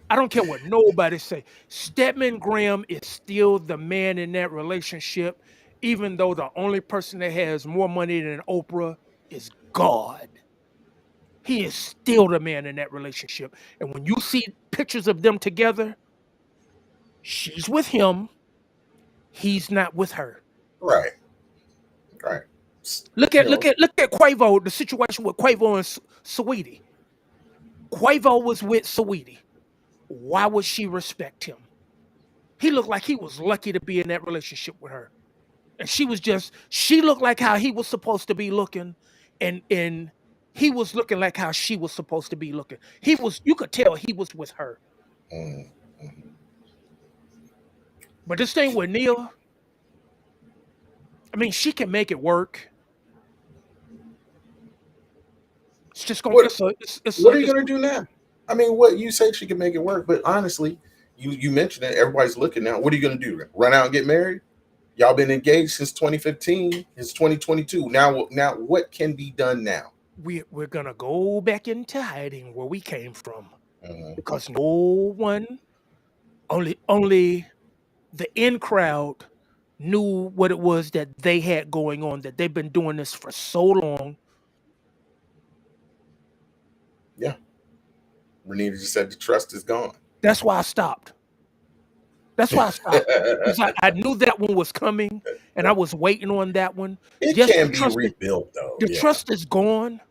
I don't care what nobody say. Stedman Graham is still the man in that relationship, even though the only person that has more money than Oprah is God. He is still the man in that relationship. And when you see pictures of them together, she's with him, he's not with her. Right. Right. Look You at look know, at look at Quavo, the situation with Quavo and Saweetie. Quavo was with Saweetie. Why would she respect him? He looked like he was lucky to be in that relationship with her. And she looked like how he was supposed to be looking, and he was looking like how she was supposed to be looking. You could tell he was with her. mm, mm. But this thing with Neil, I mean, she can make it work. It's just gonna. What It's a. What are you It's gonna do now? I mean, what you say she can make it work, but honestly, you mentioned it. Everybody's looking now. What are you gonna do? Run out and get married? Y'all been engaged since 2015. It's 2022. Now what can be done now? we're gonna go back into hiding where we came from Mhm. because no one, only the in crowd knew what it was that they had going on. That they've been doing this for so long. Yeah, Renita just said the trust is gone. That's why I stopped. That's why I stopped because I knew that one was coming, and I was waiting on that one. It Yes, can be rebuilt, though. the Yeah, trust is gone,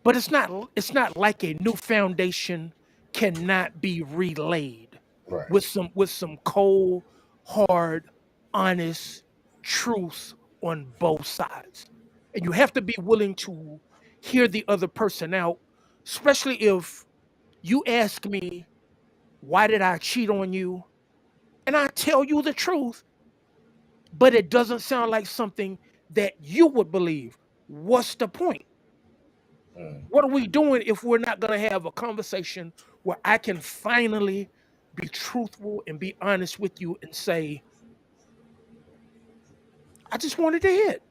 but it's not like a new foundation cannot be relaid right. with some cold, hard, honest truth on both sides. And you have to be willing to hear the other person out, especially if you ask me, why did I cheat on you? And I tell you the truth, but it doesn't sound like something that you would believe. What's the point? Mm, What are we doing if we're not going to have a conversation where I can finally be truthful and be honest with you and say, I just wanted to hit.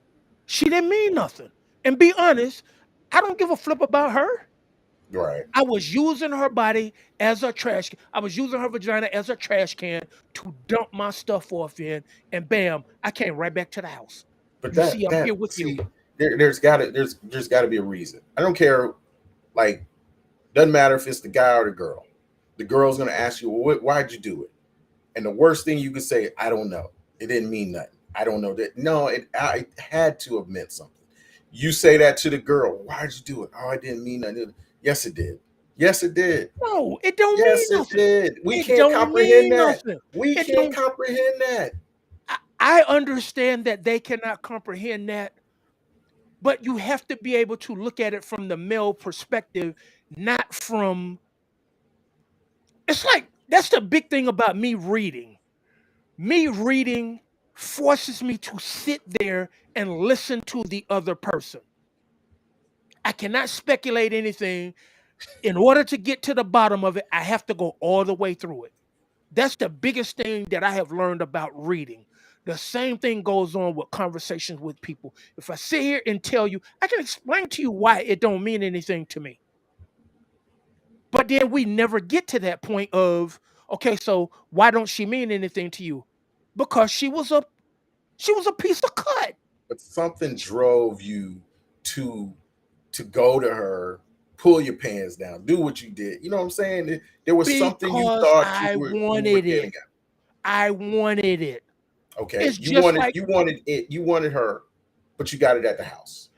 She didn't mean nothing. And be honest, I don't give a flip about her. right. I was using her body as a trash can. I was using her vagina as a trash can to dump my stuff off in, and bam, I came right back to the house. But You see, I'm that here with you. see, there's got to be a reason. I don't care. Like, doesn't matter if it's the guy or the girl. The girl's gonna ask you, well, why'd you do it? And the worst thing you could say, I don't know. It didn't mean nothing. I don't know that. No, it had to have meant something. You say that to the girl. Why'd you do it? Oh, I didn't mean nothing. Yes, it did. Yes, it did. No, it don't mean Yes, it nothing. did. We It can't don't comprehend mean that. nothing. We It can't don't. comprehend that. I understand that they cannot comprehend that, but you have to be able to look at it from the male perspective, not from. It's like that's the big thing about me reading. Me reading forces me to sit there and listen to the other person. I cannot speculate anything. In order to get to the bottom of it, I have to go all the way through it. That's the biggest thing that I have learned about reading. The same thing goes on with conversations with people. If I sit here and tell you, I can explain to you why it don't mean anything to me. But then we never get to that point of, okay, so why don't she mean anything to you? Because she was a piece of cut. But something drove you to go to her, pull your pants down, do what you did. You know what I'm saying? There was something you Because thought I you were wanted getting it. I wanted it. at. Okay, It's just like you wanted it, you wanted her, but you got it at the house.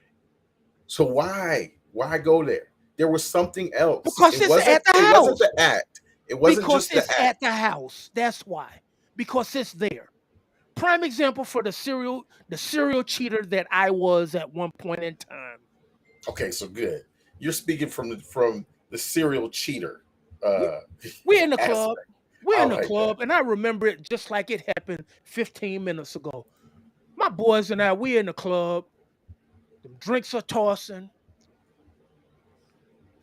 So why go there? There was something else. because it's at the It wasn't house. the act. It wasn't Because just the it's act. at the house. That's why. Because it's there. Prime example for the serial cheater that I was at one point in time. Okay, so good. You're speaking from the serial cheater We uh we're in the club. aspect. We're I in the like that. club, and I remember it just like it happened 15 minutes ago. My boys and I, we in the club. The drinks are tossing.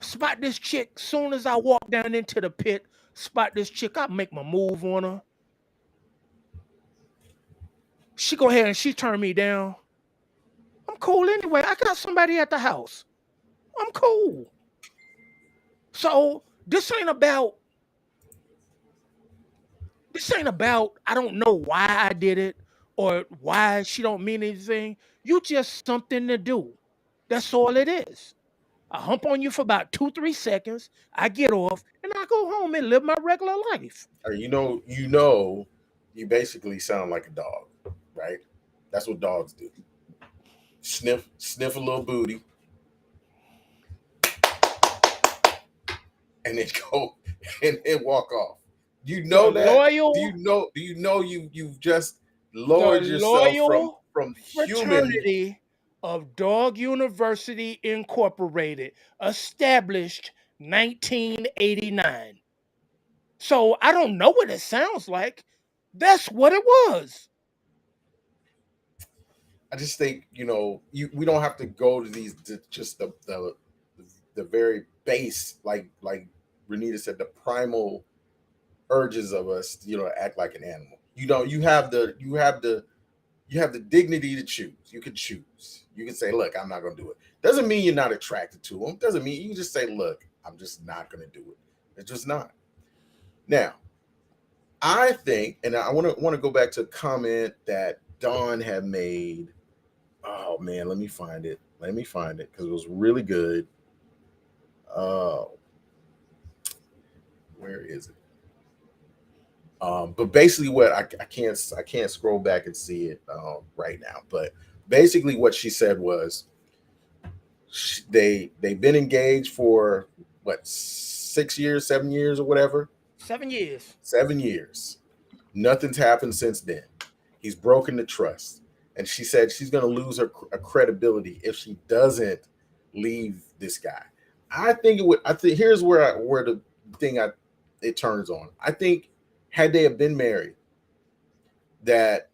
Spot this chick. Soon as I walk down into the pit, spot this chick. I make my move on her. She go ahead and she turn me down. I'm cool anyway. I got somebody at the house. I'm cool. So this ain't about I don't know why I did it or why she don't mean anything. You just something to do. That's all it is. I hump on you for about 2, 3 seconds. I get off and I go home and live my regular life. Or you basically sound like a dog, right? That's what dogs do. Sniff a little booty, and then go and then walk off. You The know that? loyal, Do you know you've just the lowered yourself loyal from human. fraternity of Dog University Incorporated, established 1989. So I don't know what it sounds like. That's what it was. I just think, we don't have to go to these just the very base, like Renita said, the primal urges of us, act like an animal. You have the dignity to choose. You can choose. You can say, look, I'm not going to do it. Doesn't mean you're not attracted to them. Doesn't mean you can just say, look, I'm just not going to do it. It's just not. Now, I think, and I want to go back to a comment that Don had made. Oh man, let me find it. Let me find it because it was really good. Uh, where is it? But basically, what I can't scroll back and see it right now. But basically, what she said was they've been engaged for what, 6 years, 7 years, or whatever. 7 years. 7 years. Nothing's happened since then. He's broken the trust, and she said she's going to lose her credibility if she doesn't leave this guy. I think it would. I think here's where the thing it turns on. I think had they have been married, that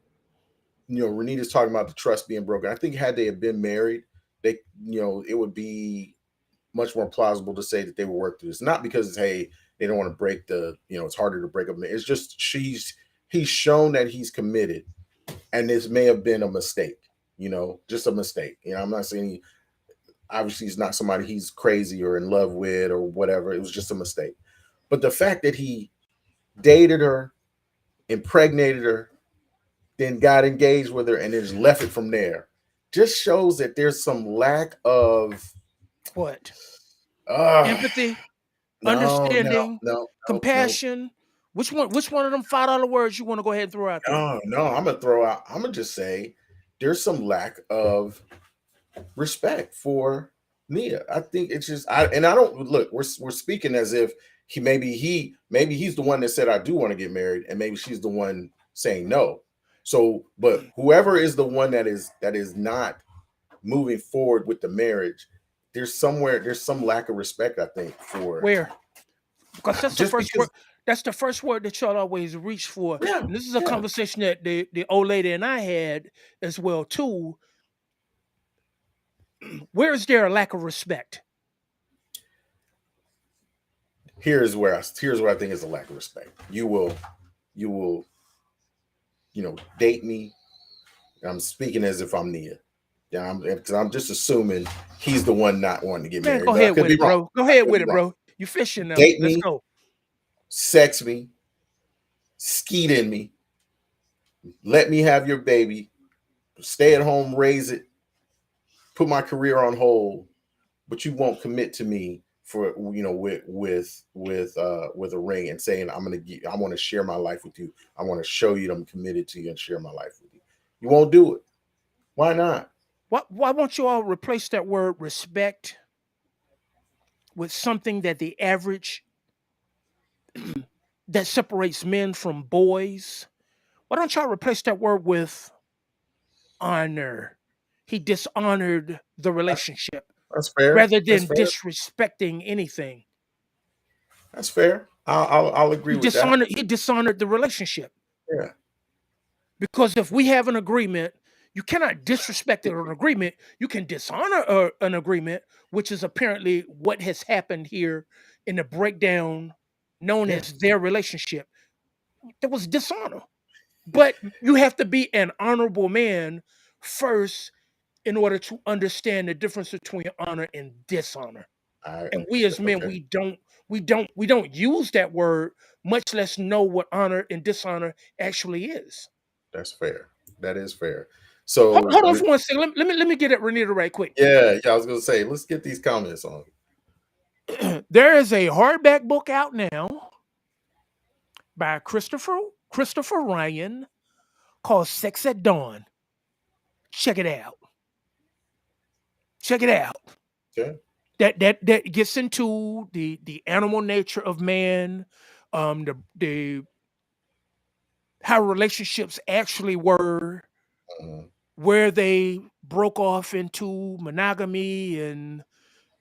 Renita's talking about the trust being broken. I think had they have been married, they it would be much more plausible to say that they would work through this. Not because it's, hey, they don't want to break it's harder to break up. It's just he's shown that he's committed, and this may have been a mistake. Just a mistake. I'm not saying obviously he's not somebody he's crazy or in love with or whatever. It was just a mistake. But the fact that he dated her, impregnated her, then got engaged with her, and then just left it from there, just shows that there's some lack of What? uh Empathy, no, no, understanding, no, no, no. compassion. Which one of them $5 words you want to go ahead and throw out there? No, no, I'm gonna just say there's some lack of respect for Nia. I think it's just I don't look, we're speaking as if maybe he's the one that said I do want to get married, and maybe she's the one saying no. So, but whoever is the one that is not moving forward with the marriage, there's some lack of respect, I think, for Where? Because that's the just first word. because. That's the first word that y'all always reach for. Yeah, And this is a yeah. conversation that the old lady and I had as well too. Where is there a lack of respect? Here's what I think is a lack of respect. You will date me. I'm speaking as if I'm Nia. Yeah, because I'm just assuming he's the one not wanting to get Man, married, go but I ahead could with be it, wrong. bro. Go I ahead could with be it, wrong. bro. You fishing now. Date Let's me, go. sex me, skeet in me, let me have your baby, stay at home, raise it, put my career on hold, but you won't commit to me for with a ring and saying I want to share my life with you. I want to show you that I'm committed to you and share my life with you. You won't do it. Why not? Why won't you all replace that word respect with something that the average that separates men from boys? Why don't y'all replace that word with honor? He dishonored the That's, relationship that's fair. rather That's than fair. disrespecting anything. That's fair. I'll agree with that. He dishonored the relationship. Yeah. Because if we have an agreement, you cannot disrespect an agreement. You can dishonor an agreement, which is apparently what has happened here in the breakdown known Yeah. as their relationship. There was dishonor. But you have to be an honorable man first in order to understand the difference between honor and dishonor. I And we as understand. men, Okay. we don't use that word, much less know what honor and dishonor actually is. That's fair. That is fair. Hold, So hold on for one second. Let me get at Renita right quick. yeah, I was gonna say, let's get these comments on. There is a hardback book out now by Christopher Ryan called Sex at Dawn. Check it out. Check it out. Okay. That gets into the animal nature of man, the how relationships actually were, Mhm. where they broke off into monogamy, and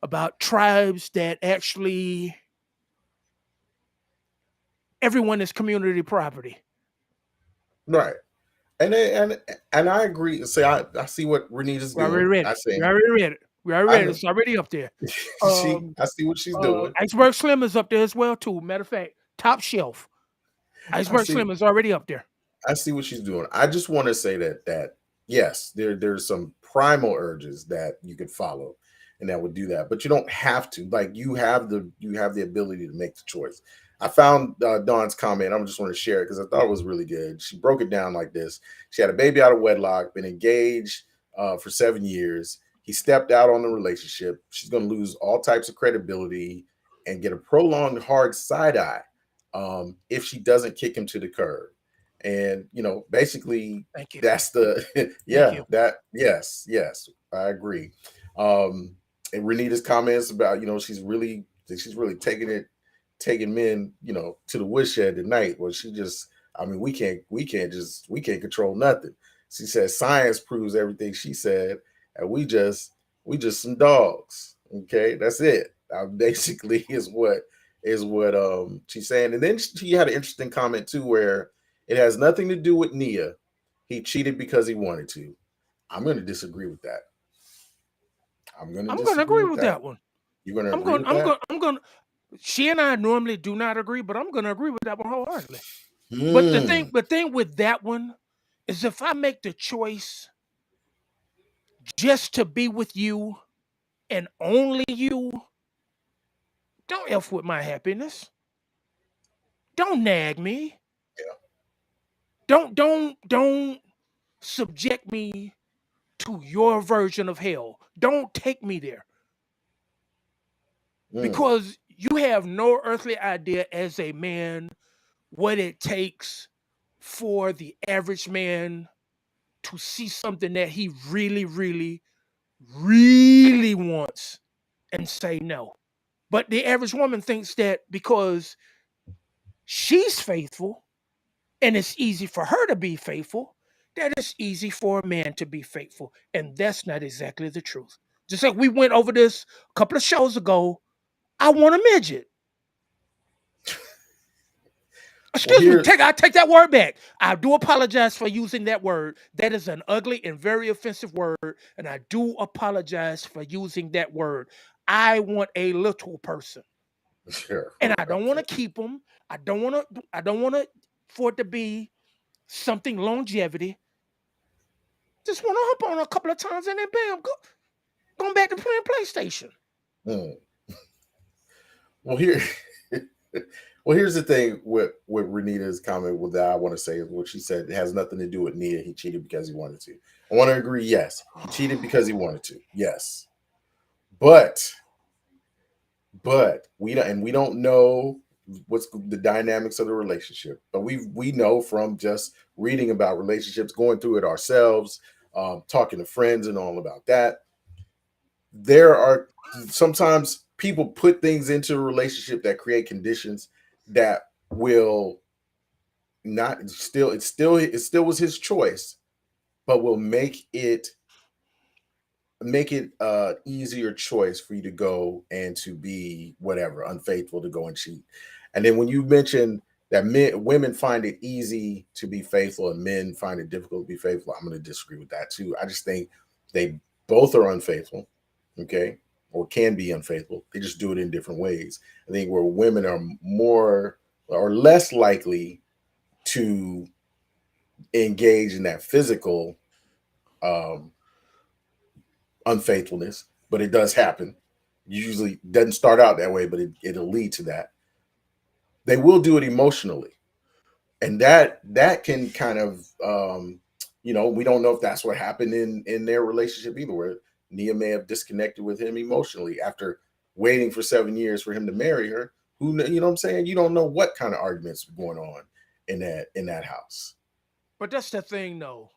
about tribes that actually everyone is community property. Right. And I agree. See, I see what Renita's We already doing. read I it. We say already read it. We already I read it. know. It's already up there. Um, I see what she's doing. Iceberg Slim is up there as well too. Matter of fact, top shelf. I Iceberg see Slim is already up there. I see what she's doing. I just want to say that yes, there's some primal urges that you could follow and that would do that, but you don't have to. Like you have the ability to make the choice. I found Dawn's comment. I just want to share it because I thought it was really good. She broke it down like this: she had a baby out of wedlock, been engaged for 7 years. He stepped out on the relationship. She's going to lose all types of credibility and get a prolonged hard side eye if she doesn't kick him to the curb. And basically Thank you. that's the Thank yeah, you. that yes, I agree. um and Renita's comments about she's really taking men to the woodshed tonight. Well, she just, I mean, we can't control nothing. She said science proves everything she said, and we just some dogs. Okay, that's it. Basically is what she's saying. And then she had an interesting comment too, where it has nothing to do with Nia. He cheated because he wanted to. I'm going to disagree with that. I'm going to I'm gonna disagree agree with with that. that one. You're going to I'm agree going. with I'm that? going. I'm going. She and I normally do not agree, but I'm gonna agree with that one wholeheartedly. But Hmm. the thing with that one is, if I make the choice just to be with you and only you, don't f with my happiness. Don't nag me. Yeah. Don't subject me to your version of hell. Don't take me there, Hmm. because you have no earthly idea as a man what it takes for the average man to see something that he really, really, really wants and say no. But the average woman thinks that because she's faithful and it's easy for her to be faithful, that it's easy for a man to be faithful. And that's not exactly the truth. Just like we went over this a couple of shows ago, I want a midget. Well, Excuse me, here, I take that word back. I do apologize for using that word. That is an ugly and very offensive word, and I do apologize for using that word. I want a little person, sure. and I don't want Okay. to keep them. I don't want to for it to be something longevity. Just want to hop on a couple of times and then bam, going back to playing PlayStation. Hmm. Well, here, well, here's the thing with Renita's comment. With that, I want to say is what she said. It has nothing to do with Nia. He cheated because he wanted to. I want to agree. Yes, he cheated because he wanted to. Yes, but we don't know what's the dynamics of the relationship. But we know from just reading about relationships, going through it ourselves, talking to friends and all about that. There are sometimes people put things into a relationship that create conditions that will not still it still was his choice, but will make it easier choice for you to go and to be whatever unfaithful, to go and cheat. And then when you mention that women find it easy to be faithful and men find it difficult to be faithful, I'm going to disagree with that too. I just think they both are unfaithful, okay, or can be unfaithful. They just do it in different ways. I think where women are more or less likely to engage in that physical um, unfaithfulness, but it does happen. Usually doesn't start out that way, but it'll lead to that. They will do it emotionally, and that can kind of we don't know if that's what happened in their relationship either, where Nia may have disconnected with him emotionally after waiting for 7 years for him to marry her. You know what I'm saying? You don't know what kind of arguments were going on in that house. But that's the thing, though.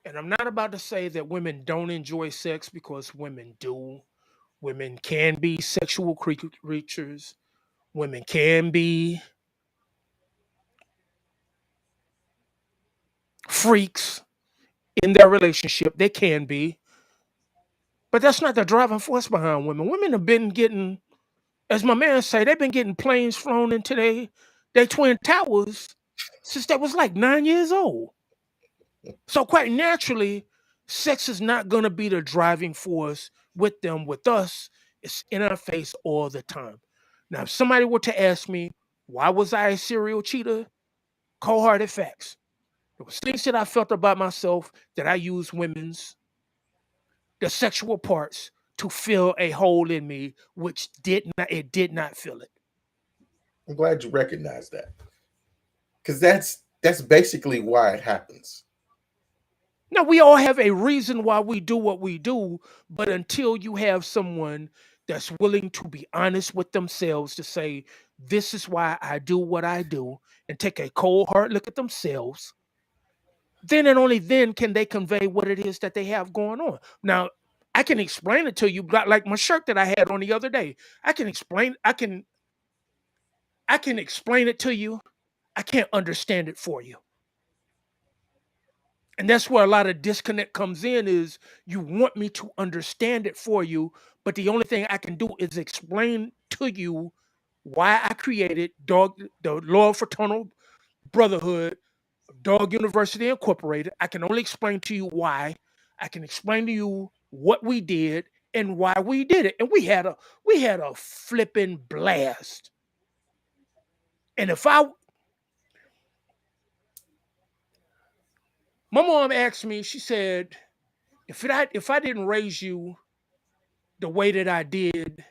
And I'm not about to say that women don't enjoy sex, because women do. Women can be sexual creatures. Women can be freaks in their relationship. They can be. But that's not the driving force behind women. Women have been getting, as my man say, they've been getting planes flown into they twin towers since they was like 9 years old. So quite naturally, sex is not going to be the driving force with them. With us, it's in our face all the time. Now, if somebody were to ask me, why was I a serial cheater? Cold-hearted facts. There was things that I felt about myself that I used women's the sexual parts to fill a hole in me, which did not fill it. I'm glad you recognize that because that's basically why it happens. Now we all have a reason why we do what we do, but until you have someone that's willing to be honest with themselves to say, this is why I do what I do, and take a cold hard look at themselves, then and only then can they convey what it is that they have going on. Now, I can explain it to you, like my shirt that I had on the other day. I can explain it to you. I can't understand it for you. And that's where a lot of disconnect comes in is you want me to understand it for you, but the only thing I can do is explain to you why I created the Loyal Fraternal Brotherhood, Dog University Incorporated. I can only explain to you why. I can explain to you what we did and why we did it. And we had a flipping blast. And if I my mom asked me, she said, if I didn't raise you the way that I did,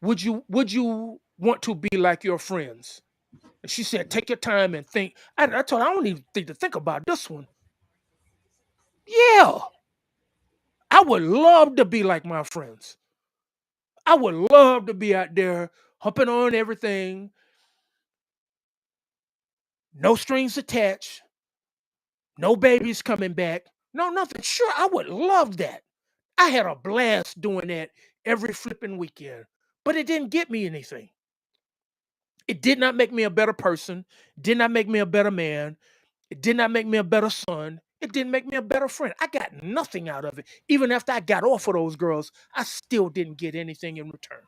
would you want to be like your friends? And she said, take your time and think. I told her I don't even think to think about this one. Yeah, I would love to be like my friends. I would love to be out there hopping on everything, no strings attached, no babies coming back, no nothing. Sure, I would love that. I had a blast doing that every flipping weekend, but it didn't get me anything. It did not make me a better person, did not make me a better man, it did not make me a better son, it didn't make me a better friend. I got nothing out of it. Even after I got off of those girls, I still didn't get anything in return.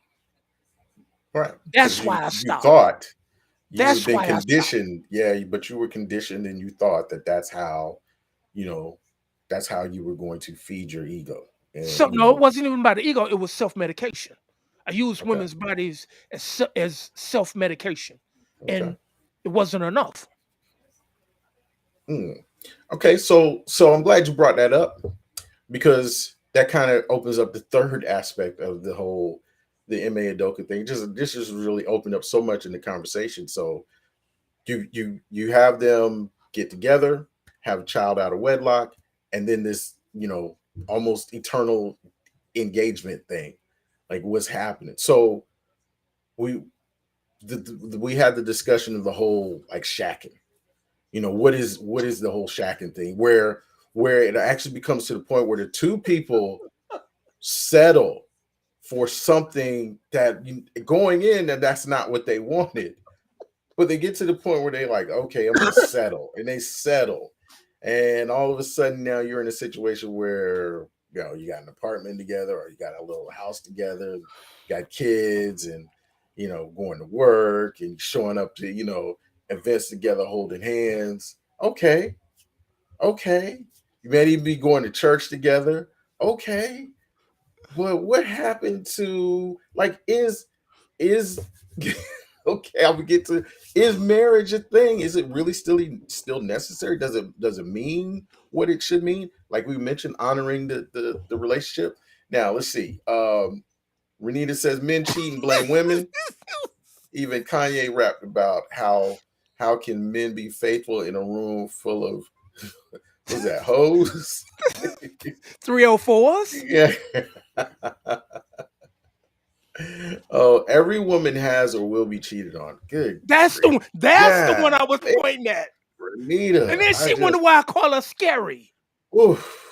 Right. Because That's why I you stopped. thought you had That's been why I stopped. conditioned, yeah, but you were conditioned and you thought that you know, that's how you were going to feed your ego. And, So no, it wasn't even about the ego, it was self-medication. I used okay. women's bodies as self-medication, Okay. and it wasn't enough. Hmm. Okay. So I'm glad you brought that up because that kind of opens up the third aspect of the MA Adoka thing. Just really opened up so much in the conversation. So you have them get together, have a child out of wedlock, and then this, almost eternal engagement thing. Like what's happening. So we we had the discussion of the whole like shacking. What is the whole shacking thing where it actually becomes to the point where the two people settle for something that going in and that's not what they wanted, but they get to the point where they're like, okay, I'm gonna settle, and they settle, and all of a sudden now you're in a situation where you got an apartment together or you got a little house together, you got kids, and going to work and showing up to events together, holding hands. Okay, okay, you may even be going to church together. Okay, but what happened to like is okay, I would get to is marriage a thing? Is it really still necessary? Does it mean what it should mean? Like we mentioned, honoring the relationship. Now let's see. Renita says men cheat and blame women. Even Kanye rapped about how can men be faithful in a room full of what's that hoes? 304s? Yeah. Oh, every woman has or will be cheated on. Good That's the grief. one. That's the God, one I was pointing at. And Renita. then I she wonder just, why I call her scary. oof,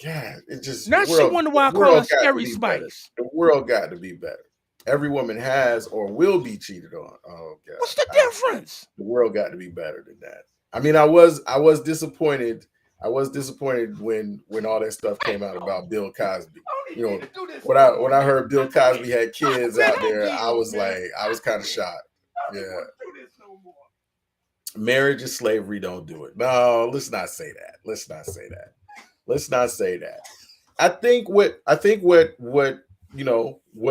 God, it just Now she wonder the why I call her world got to Scary be better. Spice. The world got to be better. Every woman has or will be cheated on. Oh What's the God, difference? the world got to be better than that. I mean, I was disappointed. I was disappointed when all that stuff Hey, came out oh, about Bill Cosby. I don't You even need know, to do this when no I more, when I man. heard Bill I Cosby can't. had kids Man, out I there, I did, was man. like, I I was kind of did. shocked. I don't even Yeah. want to do this no more. Marriage is slavery. Don't do it. No, let's not say that. Let's not say that. Let's not say that. I think what what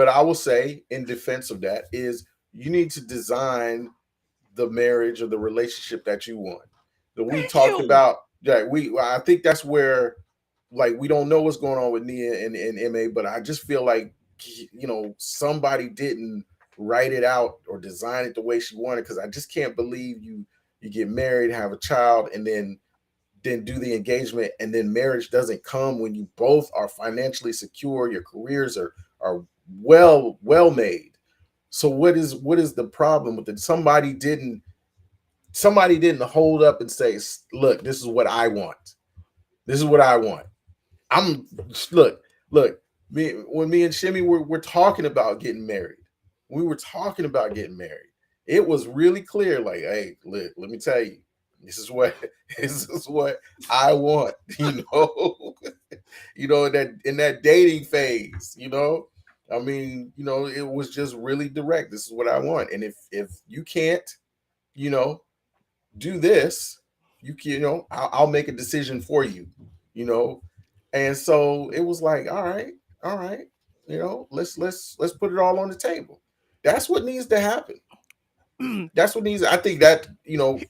I will say in defense of that is you need to design the marriage or the relationship that you want. That we Thank talked you. about that we I think that's where like we don't know what's going on with Nia and MA, but I just feel like somebody didn't write it out or design it the way she wanted because I just can't believe you get married, have a child, and then do the engagement and then marriage doesn't come when you both are financially secure, your careers are well made. So what is the problem with it? Somebody didn't hold up and say, look, this is what I want. This is what I want. I'm look, when me and Shimmy were talking about getting married, we were talking about getting married. It was really clear, like, hey, let me tell you, this is what this is what I want, in that dating phase, I mean, it was just really direct. This is what I want. And if you can't, you know, do this, I'll make a decision for you, you know. And so it was like, all right, let's put it all on the table. That's what needs to happen. That's what needs. I think that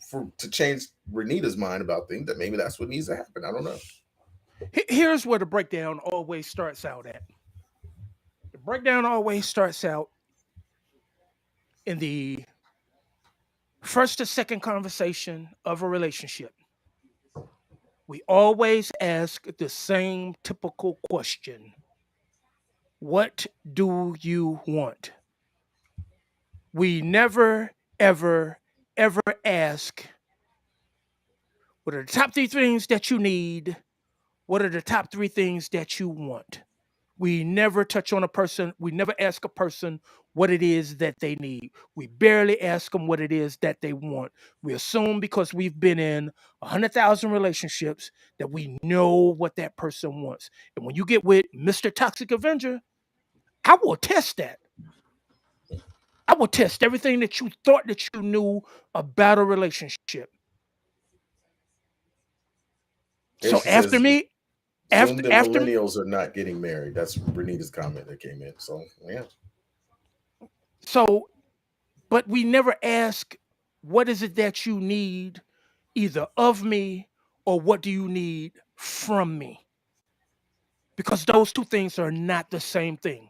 for to change Renita's mind about things, that maybe that's what needs to happen. I don't know. Here's where the breakdown always starts out at. The breakdown always starts out in the first or second conversation of a relationship. We always ask the same typical question: what do you want? We never, ever, ever ask, what are the top three things that you need? What are the top three things that you want? We never touch on a person. We never ask a person what it is that they need. We barely ask them what it is that they want. We assume because we've been in 100,000 relationships that we know what that person wants. And when you get with Mr. Toxic Avenger, I will test that. I will test everything that you thought that you knew about a relationship. Here So she after says, me, after zoomed in after me, millennials are not getting married. That's Renita's comment that came in. So yeah. so but we never ask, what is it that you need either of me, or what do you need from me? Because those two things are not the same thing.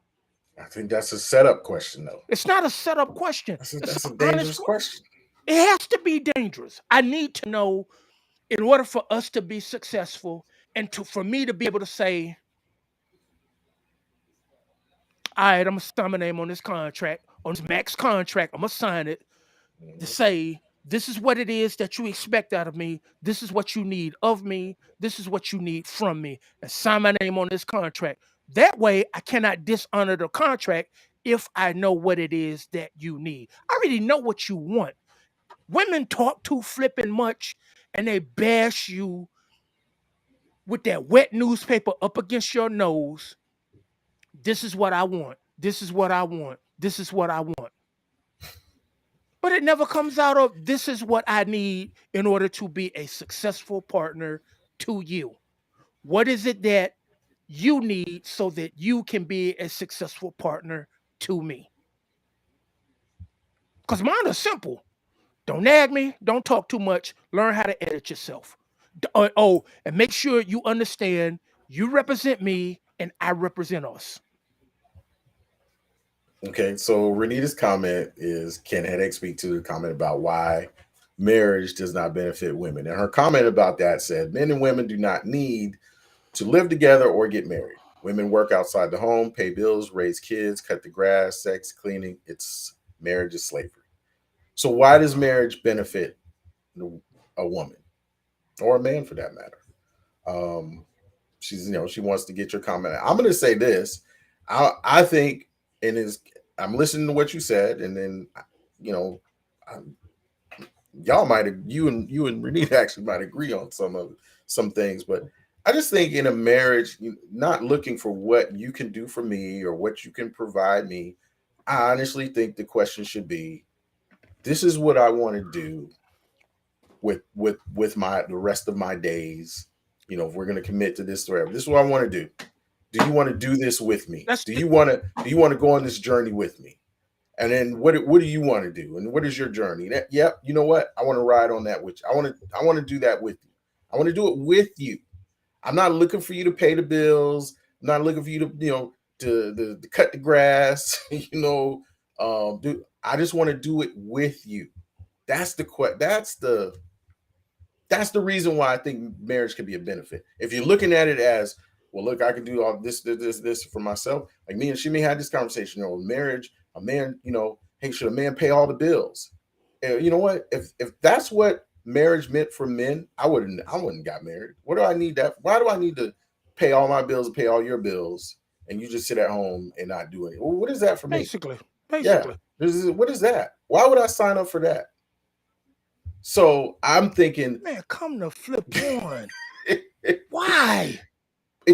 I think that's a setup question though. It's not a setup question. That's a, It's that's an a honest dangerous question. it has to be dangerous. I need to know, in order for us to be successful, and for me to be able to say, all right, I'm gonna sign my name on this contract, on this max contract. I'm gonna sign it to Mhm. say, this is what it is that you expect out of me. This is what you need of me. This is what you need from me. And sign my name on this contract. That way, I cannot dishonor the contract if I know what it is that you need. I already know what you want. Women talk too flipping much, and they bash you with that wet newspaper up against your nose. This is what I want. This is what I want. This is what I want. But it never comes out of, this is what I need in order to be a successful partner to you. What is it that you need so that you can be a successful partner to me? Because mine is simple. Don't nag me. Don't talk too much. Learn how to edit yourself. And make sure you understand, you represent me and I represent us. Okay, so Renita's comment is, can Headache speak to the comment about why marriage does not benefit women? And her comment about that said, men and women do not need to live together or get married. Women work outside the home, pay bills, raise kids, cut the grass, sex, cleaning. It's marriage is slavery. So why does marriage benefit a woman or a man for that matter? Um, she wants to get your comment. I'm going to say this. I think, and is I'm listening to what you said, and then you know, I, y'all might you and Renita actually might agree on some things, but I just think in a marriage, not looking for what you can do for me or what you can provide me. I honestly think the question should be, this is what I want to do. with my the rest of my days. You know, if we're going to commit to this forever, this is what I want to do. Do you want to do this with me? That's Do you want to go on this journey with me? And then what do you want to do? And what is your journey? That, yep, you know what? I want to ride on that with you. I want to do that with you. I want to do it with you. I'm not looking for you to pay the bills. I'm not looking for you to, to cut the grass, I just want to do it with you. That's the that's the reason why I think marriage can be a benefit. If you're looking at it as, well, look, I can do all this for myself. Like me and she may have this conversation, marriage, a man, hey, should a man pay all the bills? And you know what? If that's what marriage meant for men, I wouldn't got married. What do I need that? Why do I need to pay all my bills and pay all your bills and you just sit at home and not do anything? Well, what is that for me? basically, Yeah. basically. What is that? Why would I sign up for that? So I'm thinking Man, come to flip one. it Why?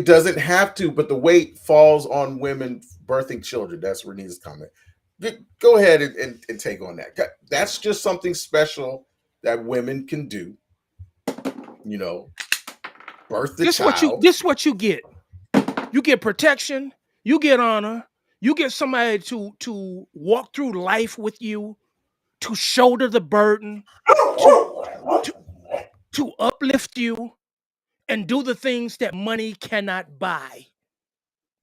doesn't have to, but the weight falls on women birthing children. That's Renee's comment. Go ahead and take on that. That's just something special that women can do, you know, birth the child. This what you get. You get protection, you get honor, you get somebody to walk through life with you, to shoulder the burden, to to to uplift you and do the things that money cannot buy.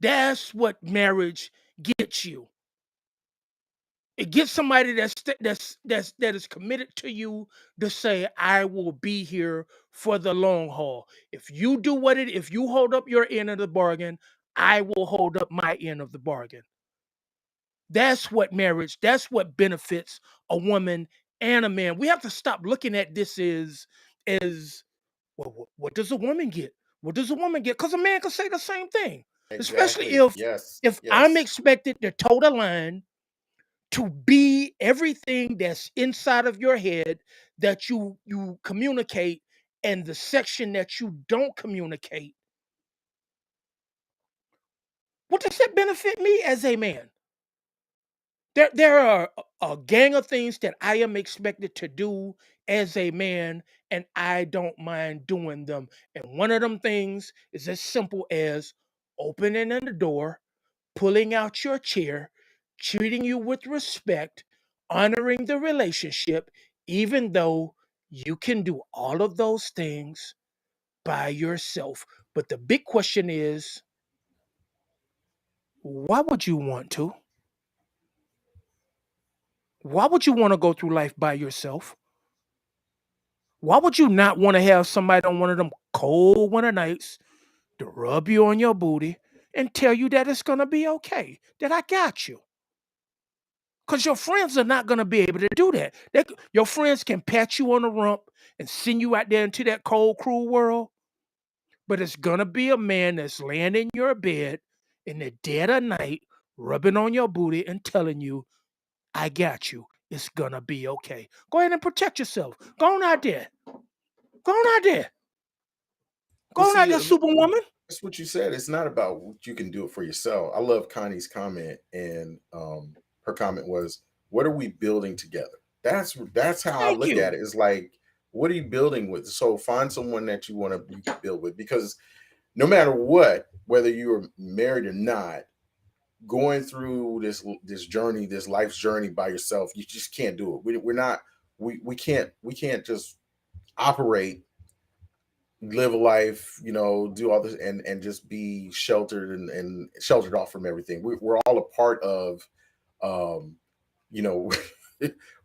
That's what marriage gets you. It gets somebody that is committed to you to say, I will be here for the long haul. If you hold up your end of the bargain, I will hold up my end of the bargain. That's what benefits a woman and a man. We have to stop looking at this as well, what does a woman get? What does a woman get? Because a man can say the same thing. Especially Exactly. Yes. if I'm Yes. expected to toe the line to be everything that's inside of your head that you communicate, and the section that you don't communicate, what does that benefit me as a man? There are a gang of things that I am expected to do as a man, and I don't mind doing them. And one of them things is as simple as opening the door, pulling out your chair, treating you with respect, honoring the relationship, even though you can do all of those things by yourself. But the big question is, why would you want to? Why would you want to go through life by yourself? Why would you not want to have somebody on one of them cold winter nights to rub you on your booty and tell you that it's going to be okay, that I got you? Because your friends are not going to be able to do that. Your friends can pat you on the rump and send you out there into that cold, cruel world, but it's going to be a man that's laying in your bed in the dead of night, rubbing on your booty and telling you, I got you. It's going to be okay. Go ahead and protect yourself. Go on out there. Go on out there. Go Well, on out see, there, Superwoman. that's what you said. It's not about what you can do it for yourself. I love Connie's comment, and her comment was, "What are we building together?" That's how I Thank look at you. it. It's like, what are you building with? So find someone that you can build with, because no matter what, whether you're married or not, going through this journey, this life's journey by yourself, you just can't do it. We're not we can't just operate, live a life, do all this and just be sheltered and sheltered off from everything. We're all a part of, um, you know,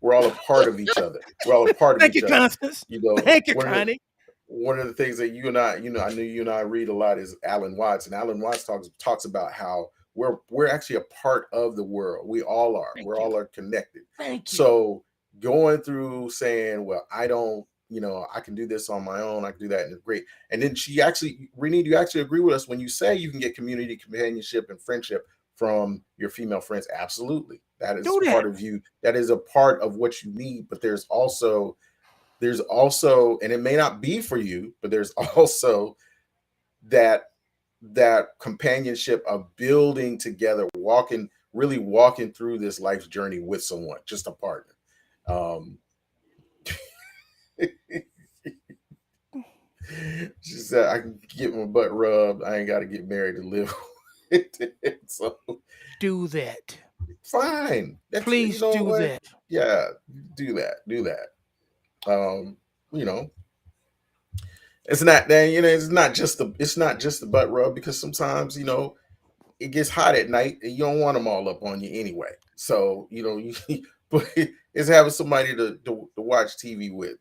we're all a part of each other. We're all a part of Thank each you, other. Constance. You know, Thank you, one of the Connie. one of the things that you and I, I know you and I read a lot is Alan Watts, and Alan Watts talks about how we're actually a part of the world. We all are. Thank We're you. all are connected. Thank you. So going through saying, well, I don't, I can do this on my own. I can do that, and it's great. And then Renee, do you actually agree with us when you say you can get community, companionship, and friendship from your female friends? Absolutely, that is Do part that. of you. That is a part of what you need. But there's also, and it may not be for you, but there's also that companionship of building together, really walking through this life's journey with someone, just a partner. um She said, "I can get my butt rubbed. I ain't got to get married to live with it." So Do that. fine. That's you Please know do what? that. Yeah, do that. Do that. You know, it's not that it's not just the butt rub because sometimes it gets hot at night and you don't want them all up on you anyway. So but it's having somebody to watch TV with,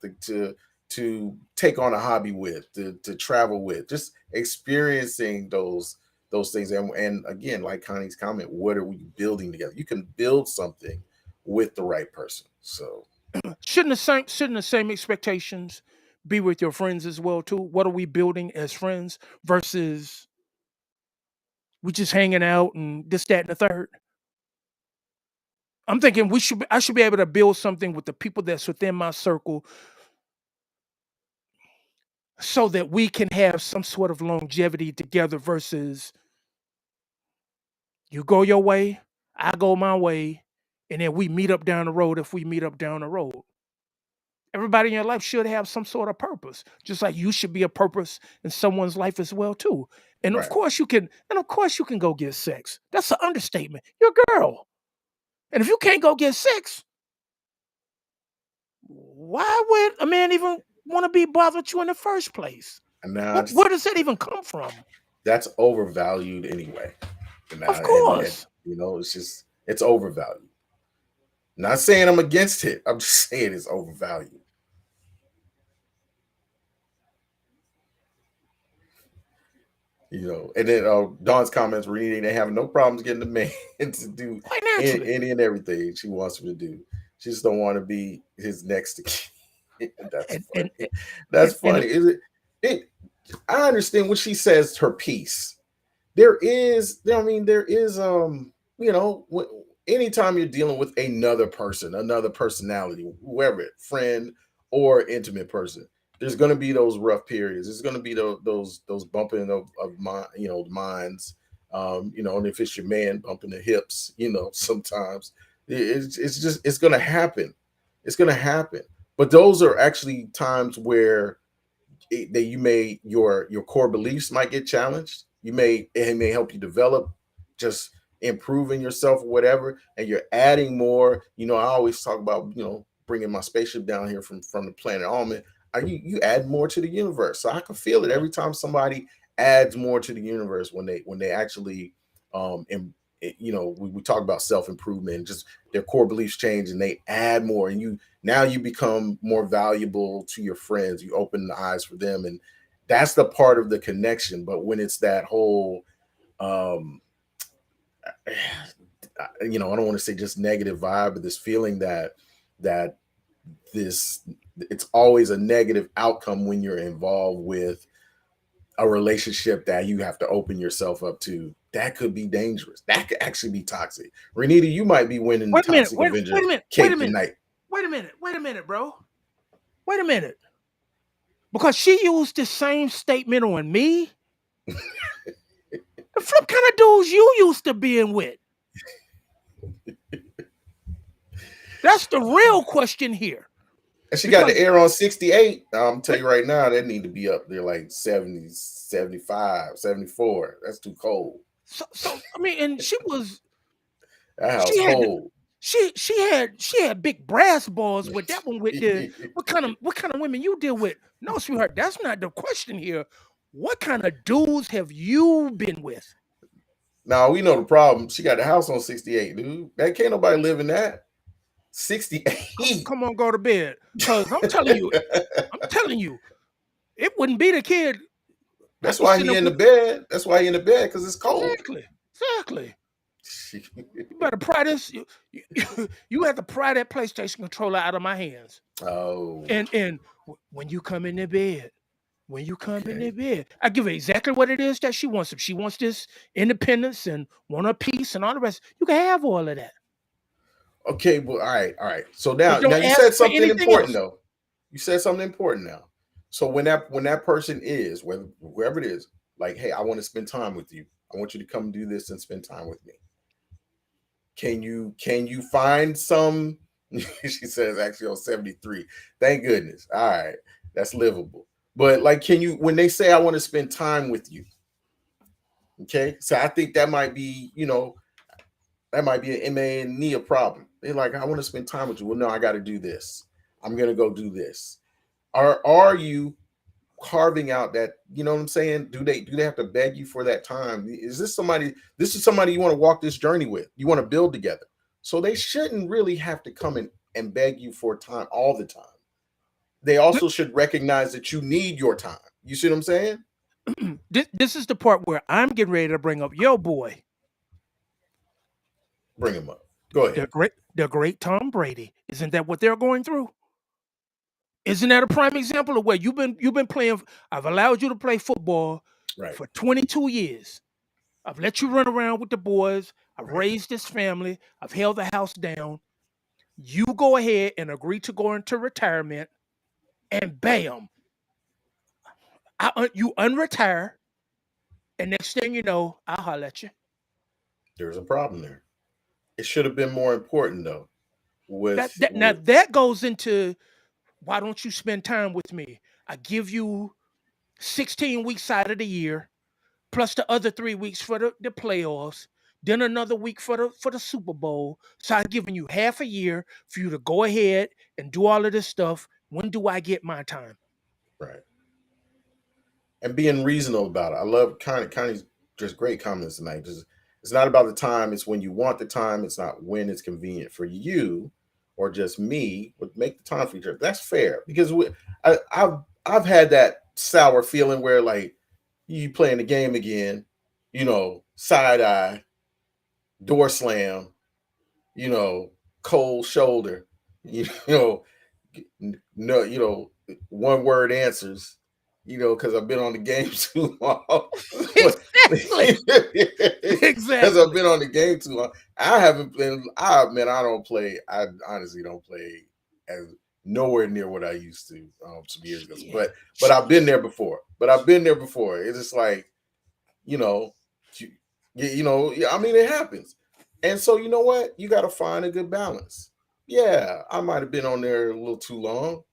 to take on a hobby with, to travel with, just experiencing those things. And again, like Connie's comment, what are we building together? You can build something with the right person. So Shouldn't the same expectations be with your friends as well too? What are we building as friends versus we just hanging out and this, that, and the third? I'm thinking I should be able to build something with the people that's within my circle so that we can have some sort of longevity together versus you go your way, I go my way, and then we meet up down the road if we meet up down the road. Everybody in your life should have some sort of purpose, just like you should be a purpose in someone's life as well too. right. And of course you can go get sex. That's an understatement. You're a girl. And if you can't go get sex, why would a man even want to be bothered with you in the first place? And now Where does that even come from? that's overvalued anyway. Of And course. it's overvalued. Not saying I'm against it. I'm just saying it's overvalued. And then Dawn's comments reading, they have no problems getting the man to do Quite naturally. any and everything she wants him to do. She just don't want to be his next kid. That's And and funny. That's and funny. Is it? I understand when she says her piece. There is anytime you're dealing with another person, another personality, whoever, friend or intimate person, there's going to be those rough periods. There's going to be those bumping of mind, minds. And if it's your man bumping the hips, sometimes it's going to happen. It's going to happen. But those are actually times where that you may your core beliefs might get challenged. It may help you develop, just improving yourself or whatever, and you're adding more. I always talk about bringing my spaceship down here from the planet Almond. You add more to the universe, so I can feel it every time somebody adds more to the universe when they actually and we talk about self improvement and just their core beliefs change and they add more, and now you become more valuable to your friends. You open the eyes for them, and that's the part of the connection. But when it's that whole um I don't want to say just negative vibe, but this feeling that this it's always a negative outcome when you're involved with a relationship that you have to open yourself up to. That could be dangerous. That could actually be toxic. Renita, you might be winning the wait a minute, toxic wait Avenger a minute, wait a cape minute, tonight. wait a minute, bro. Wait a minute. Because she used the same statement on me. The flip kind of dudes you used to being with. That's the real question here. And she got the Because air on 68. I'm tell you right now, that need to be up there like 70, 75, 74. That's too cold. so I mean, and That house she had cold. she had big brass balls with that one with the what kind of women you deal with? No, sweetheart, that's not the question here. What kind of dudes have you been with? Now we know the problem. She got the house on 68, dude. That can't nobody live in that. 68. Come on, go to bed. Cause I'm telling you, it wouldn't be the kid. I'd That's be why sitting he up in the with bed. That's why he in the bed, because it's cold. exactly, exactly. You better pry this. You have to pry that PlayStation controller out of my hands. Oh, And when you come in the bed, when you come in the okay. bed, I give her exactly what it is that she wants. If she wants this independence and want her peace and all the rest, you can have all of that. Okay, well, all right, all right. So But now don't you ask said for something anything important else. though. You said something important now. So when that person is, wherever it is, like, hey, I want to spend time with you. I want you to come do this and spend time with me. Can you find some She says actually on 73. Thank goodness. All right. That's livable. But like, can you, when they say I want to spend time with you, okay? So I think that might be, that might be an MA and Nia problem. They're like, I want to spend time with you. Well, no, I got to do this. I'm gonna go do this. Are you carving out that, you know what I'm saying? Do they have to beg you for that time? Is this somebody, this is somebody you want to walk this journey with, you want to build together? So they shouldn't really have to come in and beg you for time all the time. They also should recognize that you need your time. You see what I'm saying? This is the part where I'm getting ready to bring up yo boy, Bring them up. Go the ahead. great Tom Brady. Isn't that what they're going through? Isn't that a prime example of where you've been playing? I've allowed you to play football Right. for 22 years. I've let you run around with the boys. I've Right. raised this family. I've held the house down. You go ahead and agree to go into retirement, and bam, you unretire, and next thing you know, I'll holler at you. There's a problem there. It should have been more important though. Now With that goes into, why don't you spend time with me? I give you 16 weeks out of the year, plus the other 3 weeks for the playoffs, then another week for the Super Bowl. So I've given you half a year for you to go ahead and do all of this stuff. When do I get my time? right. And being reasonable about it. I love Connie's just great comments tonight. Just, it's not about the time, it's when you want the time, it's not when it's convenient for you or just me, but make the time for each other. That's fair. Because I've had that sour feeling where like you playing the game again, side eye, door slam, you know, cold shoulder, you know, no, one word answers, because I've been on the game too long. Exactly. Because I've Exactly. been on the game too long. I haven't been. I man, I don't play. I honestly don't play as nowhere near what I used to some years ago. Shit. But I've been there before. It's just like you know, yeah, I mean, it happens. And so, you know what? You got to find a good balance. Yeah, I might have been on there a little too long,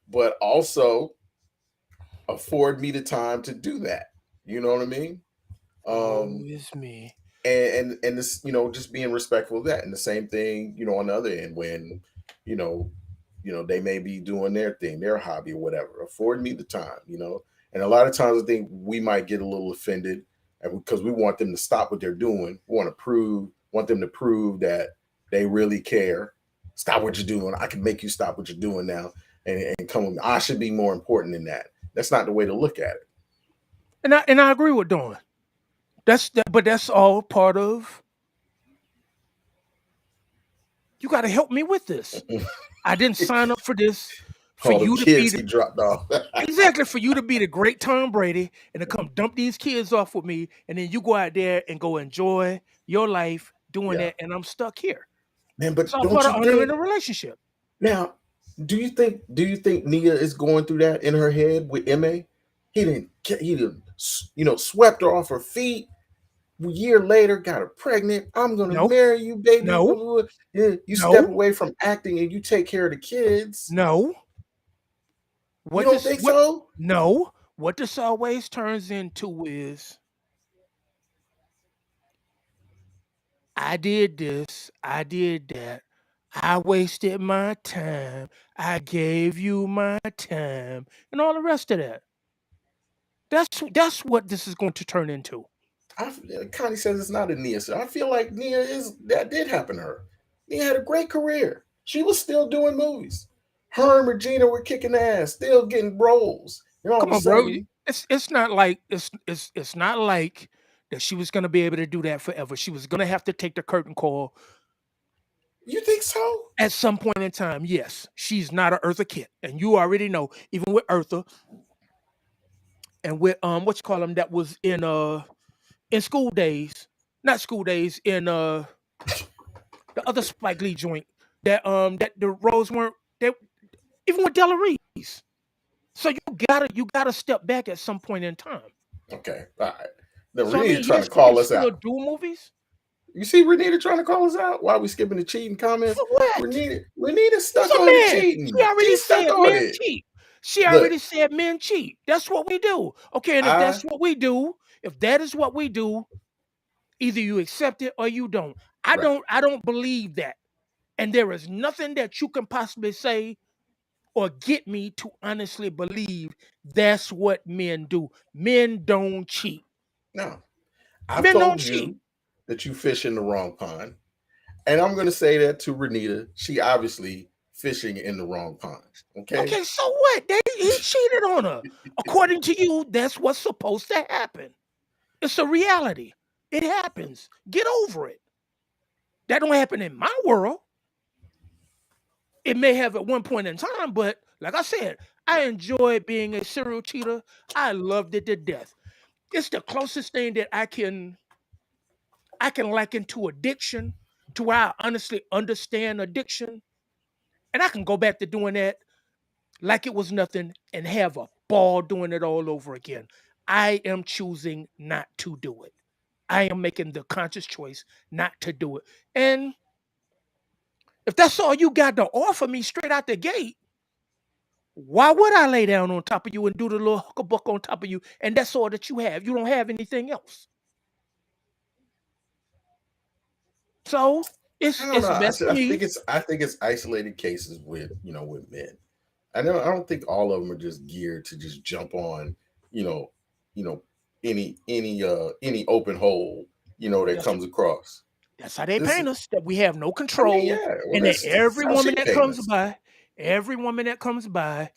but also afford me the time to do that. You know what I mean? Woe Um, is me. and this, just being respectful of that. And the same thing, on the other end when, you know, they may be doing their thing, their hobby or whatever. Afford me the time. And a lot of times I think we might get a little offended and because we want them to stop what they're doing. We want them to prove that they really care. Stop what you're doing. I can make you stop what you're doing now and come with me. I should be more important than that. That's not the way to look at And I agree with Dawn. But that's all part of, you got to help me with this. I didn't it. sign up for this for All the you to be kids the he dropped off. exactly for you to be the great Tom Brady and to come dump these kids off with me, and then you go out there and go enjoy your life doing Yeah. that, and I'm stuck here. Man, It's but all part don't of you honoring think the relationship. now? Do you think Nia is going through that in her head with Ma? He didn't swept her off her feet. A year later, got her pregnant. I'm gonna No, marry you, baby. Blah, no, blah, blah. Yeah, you step no, away from acting and you take care of the kids. no. You What don't this think what so? no. What this always turns into is, I did this, I did that. I wasted my time. I gave you my time, and all the rest of that. That's what this is going to turn into. Connie says it's not a Nia. So I feel like Nia is that did happen to her. Nia had a great career. She was still doing movies. Her and Regina were kicking ass, still getting roles. And all of Come a on, bro. sudden, It's not like it's not like that she was gonna be able to do that forever. She was gonna have to take the curtain call you think so? at some point in time. Yes, she's not a Eartha Kitt, and you already know. Even with Eartha and with what you call them, that was in School Days, not School Days, in the other Spike Lee joint, that the roles weren't, they, even with Della Reese. So you gotta step back at some point in time. Okay, all right. Then So I Regina mean, trying yes, to she can call us still out. do movies. You see Renita trying to call us out? Why are we skipping the cheating comments? For what? Renita It's stuck a on the man. She cheating. already She's stuck said on men it. cheat. She Look, already said men cheat. That's what we do. Okay, and if I that's what we do, if that is what we do, either you accept it or you don't. right. I don't believe that. And there is nothing that you can possibly say or get me to honestly believe that's what men do. Men don't cheat. No. I've Men don't told cheat. you that you fish in the wrong pond. And I'm gonna say that to Renita. She obviously fishing in the wrong pond. Okay. Okay, so what? He cheated on her. According to you, that's what's supposed to happen. It's a reality. It happens. Get over it. That don't happen in my world. It may have at one point in time, but like I said, I enjoyed being a serial cheater. I loved it to death. It's the closest thing that I can liken to addiction, to where I honestly understand addiction. And I can go back to doing that like it was nothing and have a ball doing it all over again. I am choosing not to do it. I am making the conscious choice not to do it. And if that's all you got to offer me straight out the gate, why would I lay down on top of you and do the little huckabuck on top of you? And that's all that you have. You don't have anything else. So I don't it's know. best for me. I think it's isolated cases with with men. I don't think all of them are just geared to just jump on, you know, you know, any open hole, that That's comes across. That's how they This paint us, that we have no I mean, control, yeah, well and that that's how she painting us. every woman that comes by,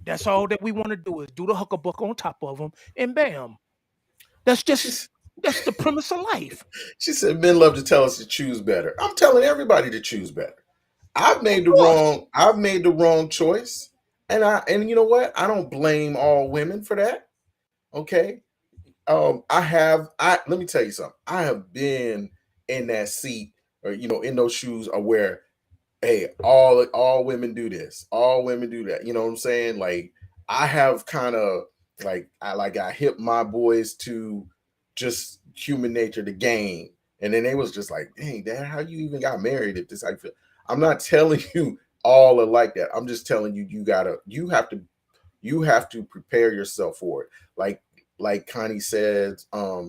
that's all that we want to do is do the huckabuck on top of them, and bam. That's just She's that's the premise of life. she said men love to tell us to choose better. I'm telling everybody to choose better. Of course. I've made the wrong choice. And you know what? I don't blame all women for that. Okay. I let me tell you something. I have been in that seat or in those shoes of where, hey, all women do this, all women do that. You know what I'm saying? Like I have kind of I hit my boys to just human nature, the game, and then they was just like, dang, dad, how you even got married if this how you feel? I'm not telling you all are like that. I'm just telling you you have to prepare yourself for it. Like Connie said, a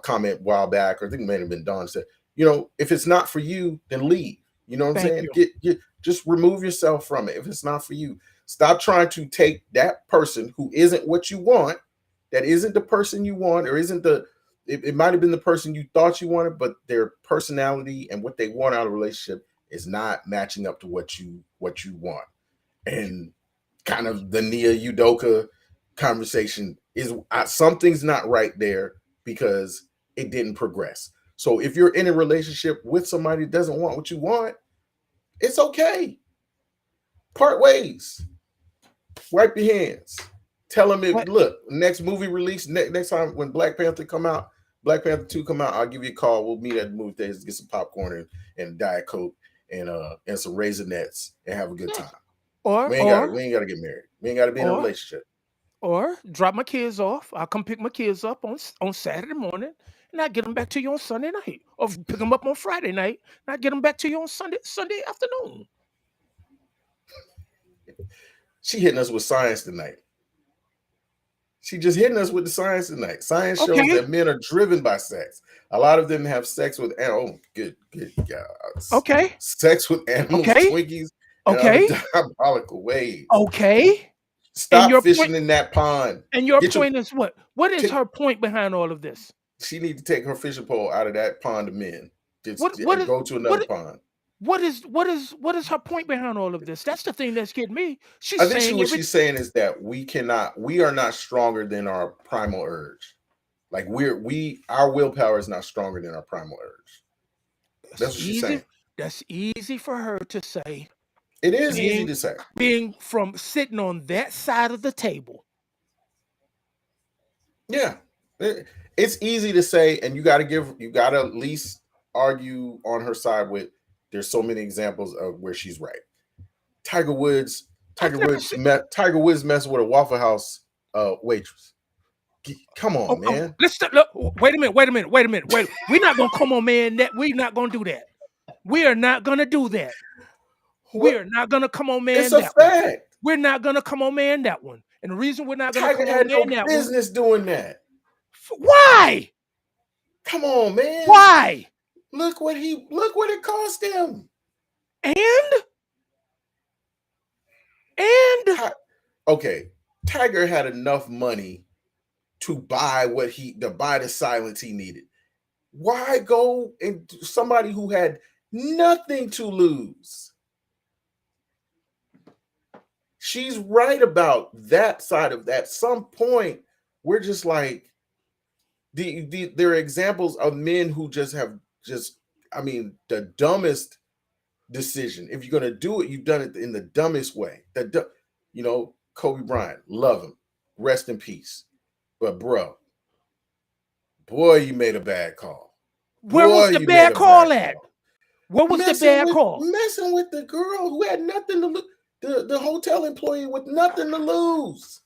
comment a while back, or I think it may have been Don said, if it's not for you, then leave. You know what I'm Thank saying? you. Get just remove yourself from it if it's not for you. Stop trying to take that person who isn't what you want, that isn't the person you want, or isn't it might have been the person you thought you wanted, but their personality and what they want out of a relationship is not matching up to what you want. And kind of the Nia Udoka conversation is something's not right there because it didn't progress. So if you're in a relationship with somebody that doesn't want what you want, it's okay. Part ways. Wipe your hands. Tell them if What? look next movie release next time when Black Panther 2 come out, I'll give you a call. We'll meet at the movie theaters, get some popcorn and Diet Coke and some Raisinets and have a good Yes. time. Or We ain't gotta get married. We ain't gotta be in a or relationship. or drop my kids off. I'll come pick my kids up on Saturday morning, and I get them back to you on Sunday night. Or pick them up on Friday night, and I get them back to you on Sunday afternoon. She hitting us with science tonight. She just hitting us with the science tonight. Science shows Okay. that men are driven by sex. A lot of them have sex with good God, Okay. sex with animals, Okay. Twinkies, and other Okay. diabolical ways. Okay. And Stop your point fishing in that pond. and your Get your point is what? What is take. her point behind all of this? She need to take her fishing pole out of that pond of men. What Just what and is go to another what pond. what is her point behind all of this? That's the thing that's getting me. She's I think saying what every she's saying is that we are not stronger than our primal urge. Like our willpower is not stronger than our primal urge. that's That's what she's easy. saying. That's easy for her to say. It is easy Being to say. being from sitting on that side of the table. Yeah. It's easy to say, and you gotta at least argue on her side with there's so many examples of where she's right. Tiger Woods, I've never seen Tiger Woods messing with a Waffle House waitress. Come Oh, on, oh, man. let's look. Wait a minute. Wait a minute. Wait a minute. Wait. We're not gonna come on, man. That we're not gonna do that. We are not gonna do that. We What? are not gonna come on, It's man. a That one. fact. We're not gonna come on, man. That one. And the reason we're not gonna Tiger come on, had no man. That one. business doing that. Why? Come on, man. Why? Look what it cost him. And and Ti- Okay, Tiger had enough money to buy the silence he needed. Why go and somebody who had nothing to lose? She's right about that side of that. Some point, we're just like there are examples of men who just have just, I mean, the dumbest decision. If you're gonna do it, you've done it in the dumbest way. Kobe Bryant, love him, rest in peace. But boy, you made a bad call. where Boy, was the you made bad a bad call at? call. What was the bad call? Messing with the girl who had nothing to lose. The hotel employee with nothing to lose.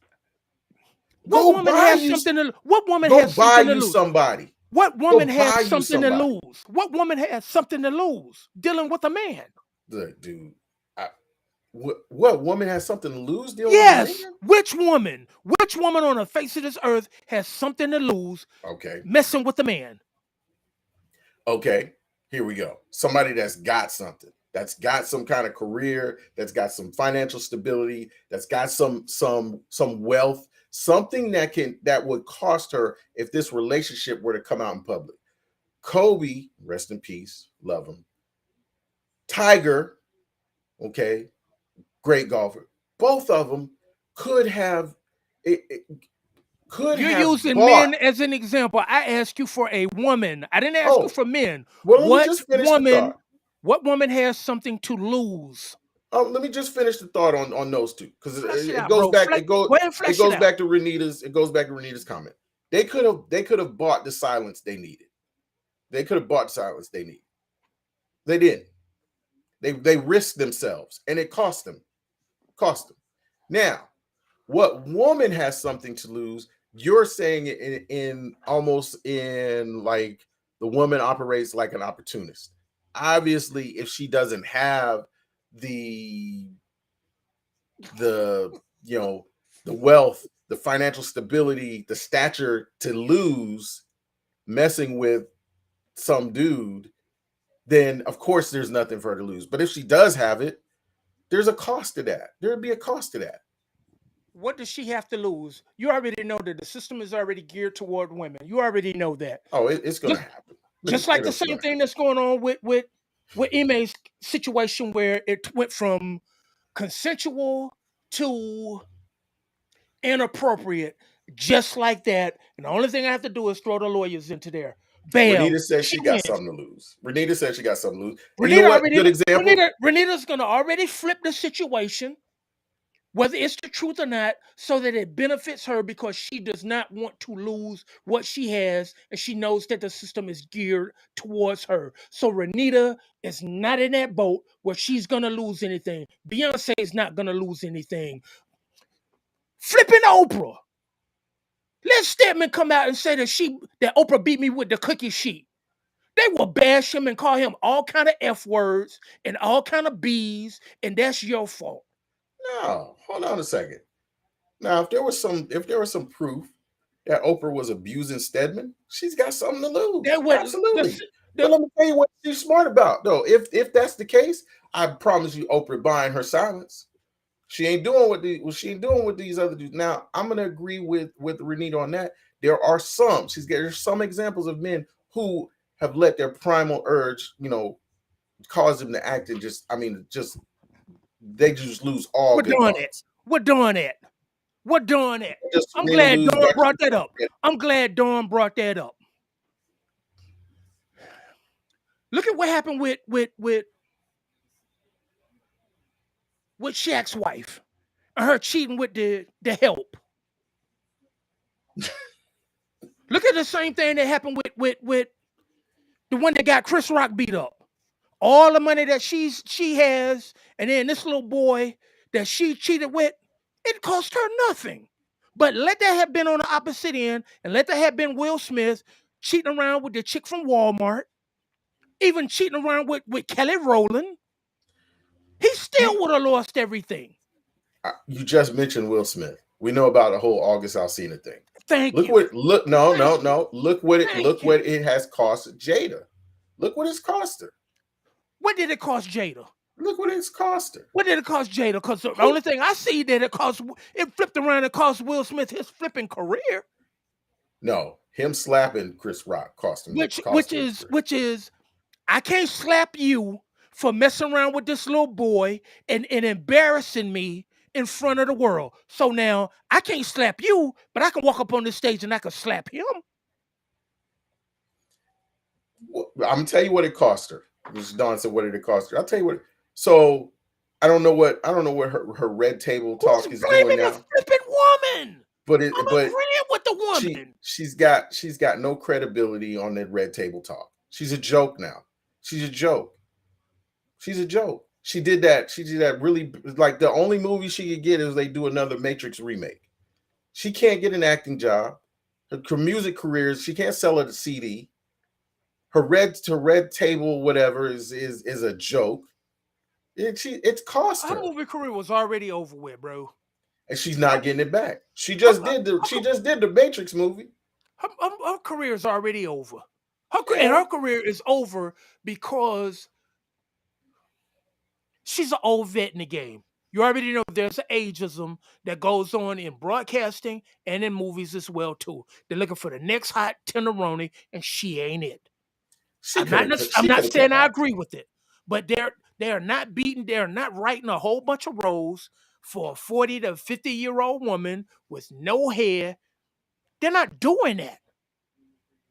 What Go woman buy has you. something to? What woman Go has buy something to you lose? somebody. What woman Go has buy you something to somebody. lose? What woman has something to lose dealing with a man? Look, dude. What woman has something to lose dealing with a man? Yes. Which woman? Which woman on the face of this earth has something to lose Okay. messing with a man? Okay. Here we go. Somebody that's got something. That's got some kind of career, that's got some financial stability, that's got some wealth, something that would cost her if this relationship were to come out in public. Kobe, rest in peace, love him. Tiger, okay, great golfer. Both of them could have it could You're have using bought. men as an example. I asked you for a woman. I didn't ask you Oh, for men. well, let me What just finish the woman? thought. What woman has something to lose? Let me just finish the thought on those two, because Flesh it it out, goes bro. back. Go ahead and It flesh it goes out. back to Renita's comment. They could have bought the silence they needed. They could have bought the silence they needed. They didn't. They risked themselves, and it cost them. Cost them. Now, what woman has something to lose? You're saying it in almost in like the woman operates like an opportunist. Obviously, if she doesn't have the the the wealth, the financial stability, the stature to lose messing with some dude, then of course there's nothing for her to lose. But if she does have it, there's a cost to that. There'd be a cost to that. What does she have to lose? You already know that the system is already geared toward women. You already know that. Oh, it's gonna Just, happen. just like the It's same gonna thing happen. that's going on with Ime's situation, where it went from consensual to inappropriate, just like that. And the only thing I have to do is throw the lawyers into there. Bam, Renita said she she got wins. something to lose. Renita said she got something to lose. And you know Renita what? already, Good example. Renita's gonna already flip the situation, whether it's the truth or not, so that it benefits her, because she does not want to lose what she has, and she knows that the system is geared towards her. So Renita is not in that boat where she's gonna lose anything. Beyonce is not gonna lose anything. Flipping Oprah. Let Stedman come out and say that Oprah beat me with the cookie sheet. They will bash him and call him all kind of F words and all kind of B's, and that's your fault. No, hold on a second. Now, if there was some proof that Oprah was abusing Stedman, she's got something to That lose. what Absolutely. But the let me tell you what she's smart about, though. If that's the case, I promise you, Oprah buying her silence. She ain't doing what these other dudes. Now, I'm gonna agree with Renita on that. There's some examples of men who have let their primal urge, cause them to act and they just lose all we're good doing it. thoughts. We're doing it. We're doing it. Just I'm win, glad lose, Dawn bunch brought that up. of. I'm glad Dawn brought that up. Look at what happened with Shaq's wife and her cheating with the help. Look at the same thing that happened with the one that got Chris Rock beat up. All the money that she has, and then this little boy that she cheated with, it cost her nothing. But let that have been on the opposite end, and let that have been Will Smith cheating around with the chick from Walmart, even cheating around with Kelly Rowland. He still You would have lost everything. you just mentioned Will Smith. We know about the whole August Alsina thing. Thank Look you. what look no no Thank you. no look Thank what you. it has cost Jada. Look what it's cost her. What did it cost Jada? Look what it's cost her. What did it cost Jada? Because the Who only thing I see that it flipped around and cost Will Smith his flipping career, no him slapping Chris Rock which cost which him his is career. which is I can't slap you for messing around with this little boy and embarrassing me in front of the world. So now I can't slap you, but I can walk up on this stage and I can slap him. I'm gonna tell you what it cost her. This Don said, "What did it cost her?" I'll tell you what. So I don't know what her red table Who's talk is doing blaming the now, flipping woman? I'm but agreeing with the she woman. she's got no credibility on that red table talk. She's a joke now. She's a joke. She's a joke. She did that. She did that really like the only movie she could get is they do another Matrix remake. She can't get an acting job. Her music careers, she can't sell a CD. Her red table whatever is a joke. It's cost Her her, movie career was already over with, bro. and she's not getting it back. She Her, just did the she just did the Matrix movie. her career is already over. And Yeah, her career is over because she's an old vet in the game. You already know there's an ageism that goes on in broadcasting and in movies as well too. They're looking for the next hot tenderoni, and she ain't it. I'm she not could have saying kept I acting. agree with it, but they are not beating. They are not writing a whole bunch of roles for a 40 to 50-year-old woman with no hair. They're not doing that.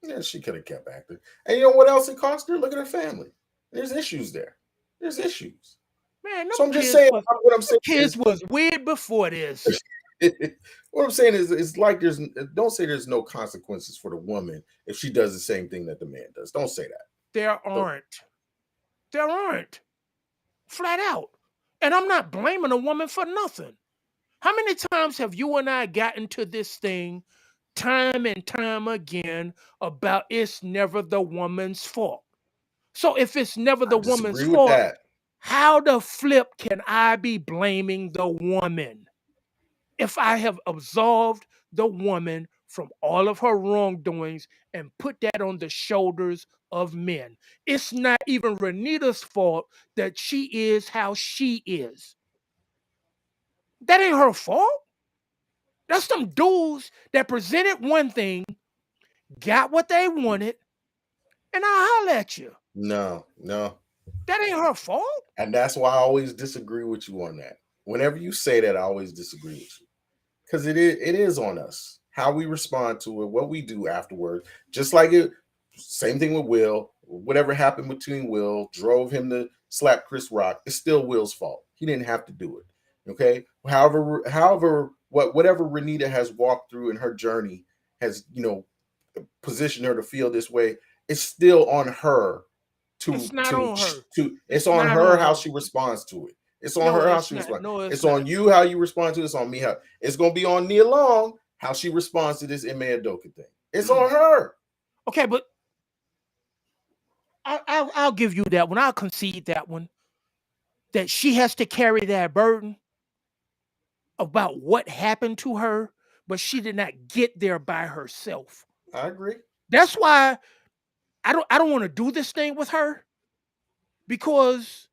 Yeah, she could have kept acting. And you know what else it cost her? Look at her family. There's issues there. There's issues. Man, So I'm just saying. What I'm them saying kids is, was weird before this. what I'm saying is, it's like don't say there's no consequences for the woman if she does the same thing that the man does. Don't say that. There Don't- aren't. There aren't. Flat out. And I'm not blaming a woman for nothing. How many times have you and I gotten to this thing time and time again about it's never the woman's fault? So if it's never I the woman's disagree with fault, that. how the flip can I be blaming the woman if I have absolved the woman from all of her wrongdoings and put that on the shoulders of men? It's not even Renita's fault that she is how she is. That ain't her fault. That's some dudes that presented one thing, got what they wanted, and I holler at you. No, no. That ain't her fault. And that's why I always disagree with you on that. Whenever you say that, I always disagree with you. Because it is on us. How we respond to it, what we do afterwards. Just like it, same thing with Will. Whatever happened between Will drove him to slap Chris Rock. It's still Will's fault. He didn't have to do it. Okay. However, whatever Renita has walked through in her journey has, positioned her to feel this way. It's still on her It's not on her. it's It's on not her on how her. she responds to it. It's on No, her how it's she not. responds. No, it's It's not. on you how you respond to it. It's on me how it's gonna be on Nia Long how she responds to this Ime Adoka thing. It's on her. Okay, but I'll give you that one. I'll concede that one. That she has to carry that burden about what happened to her, but she did not get there by herself. I agree. That's why I don't want to do this thing with her because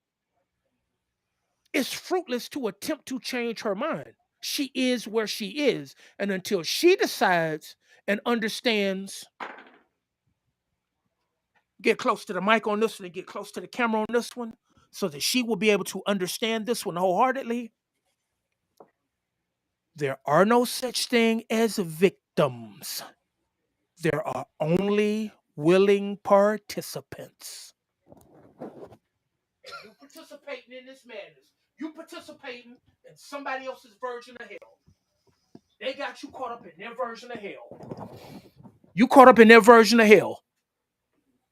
it's fruitless to attempt to change her mind. She is where she is, and until she decides and understands, get close to the mic on this one and get close to the camera on this one, so that she will be able to understand this one wholeheartedly. There are no such thing as victims. There are only willing participants. You participating in this madness. You participating in somebody else's version of hell. They got you caught up in their version of hell. You caught up in their version of hell.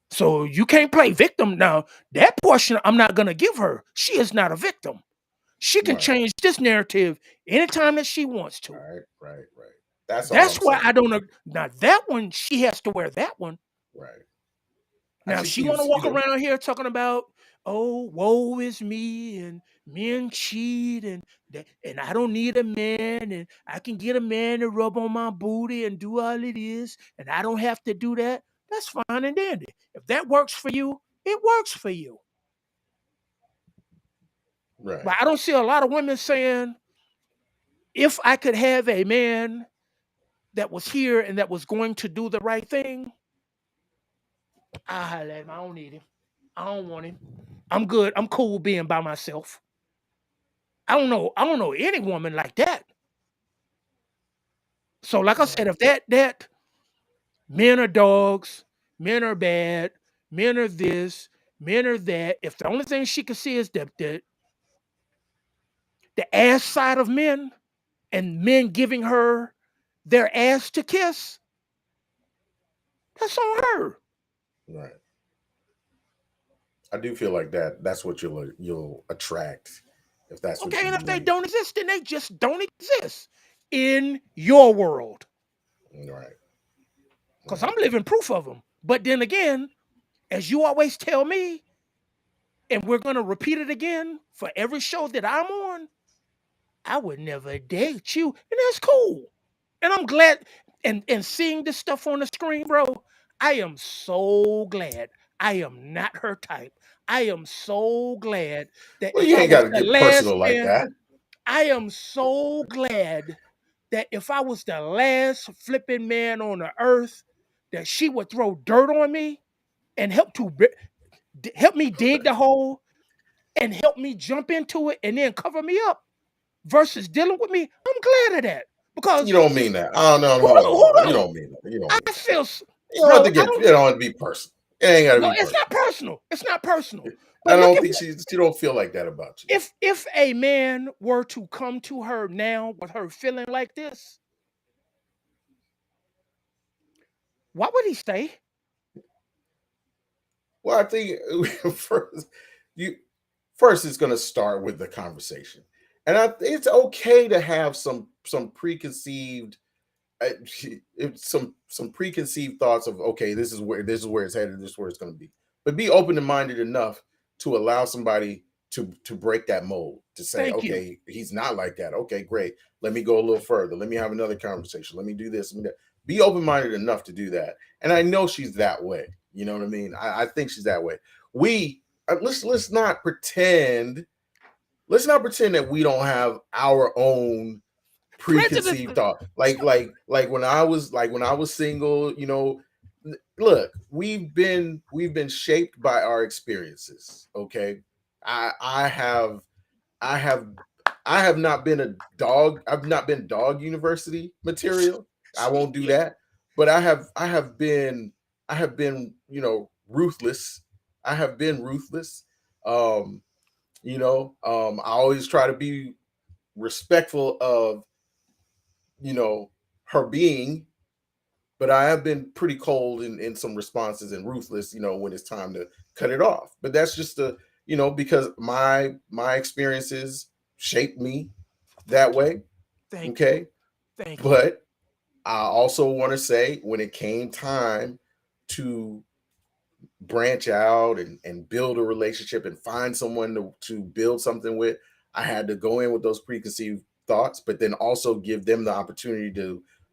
So you can't play victim now. That portion I'm not gonna give her. She is not a victim. She can Right. change this narrative anytime that she wants to. Right. Right. Right. That's all That's I'm why I saying. don't. Now that one, she has to wear that one. Right. I Now think she want to he's, walk around here talking about, oh, woe is me, and men cheat, and and I don't need a man, and I can get a man to rub on my booty and do all it is, and I don't have to do that. That's fine and dandy. If that works for you, it works for you. right. But I don't see a lot of women saying, if I could have a man that was here and that was going to do the right thing, I let him. I don't need him. I don't want him. I'm good. I'm cool being by myself. I don't know. I don't know any woman like that. So, like I said, Right. if that men are dogs, men are bad, men are this, men are that. If the only thing she can see is the ass side of men and men giving her their ass to kiss, that's on her. Right. I do feel like that's what you'll attract if that's what Okay, you and if they believe. don't exist, then they just don't exist in your world. Right. Because Right. I'm living proof of them. But then again, as you always tell me, and we're going to repeat it again for every show that I'm on, I would never date you. And that's cool. And I'm glad. And seeing this stuff on the screen, bro, I am so glad I am not her type. I am so glad that Well, if you I ain't was got to the get last personal like man, that. I am so glad that if I was the last flipping man on the earth, that she would throw dirt on me and help me dig the hole and help me jump into it and then cover me up versus dealing with me. I'm glad of that You because don't mean that. Oh no, no, who hold on, hold on. who You don't? don't mean that. You don't I mean that. feel, You don't have bro. to I get. don't. It don't have to be personal. It ain't got to No, be it's personal. not personal. It's not personal. I But look don't at think she don't feel like that about you. if a man were to come to her now with her feeling like this, what would he say? Well, I think first you first it's going to start with the conversation, and it's okay to have some preconceived uh, some preconceived thoughts of okay, this is where it's headed, this is where it's going to be. But be open and minded enough to allow somebody to break that mold, to say, Thank you. okay, he's not like that. Okay, great. Let me go a little further. Let me have another conversation. Let me do this. Let me that. Be open minded enough to do that. And I know she's that way. You know what I mean? I think she's that way. We let's not pretend. Let's not pretend that we don't have our own preconceived Prejudice. thought. Like when I was single, look, we've been shaped by our experiences. Okay. I have I have I have not been a dog. I've not been dog university material. I won't do that. But I have been ruthless. I have been ruthless. Um, I always try to be respectful of you know her being, but I have been pretty cold in some responses and ruthless, when it's time to cut it off. But that's just because my experiences shaped me that way. Thank you. Okay. Thank you. But I also want to say when it came time to branch out and build a relationship and find someone to build something with, I had to go in with those preconceived thoughts, but then also give them the opportunity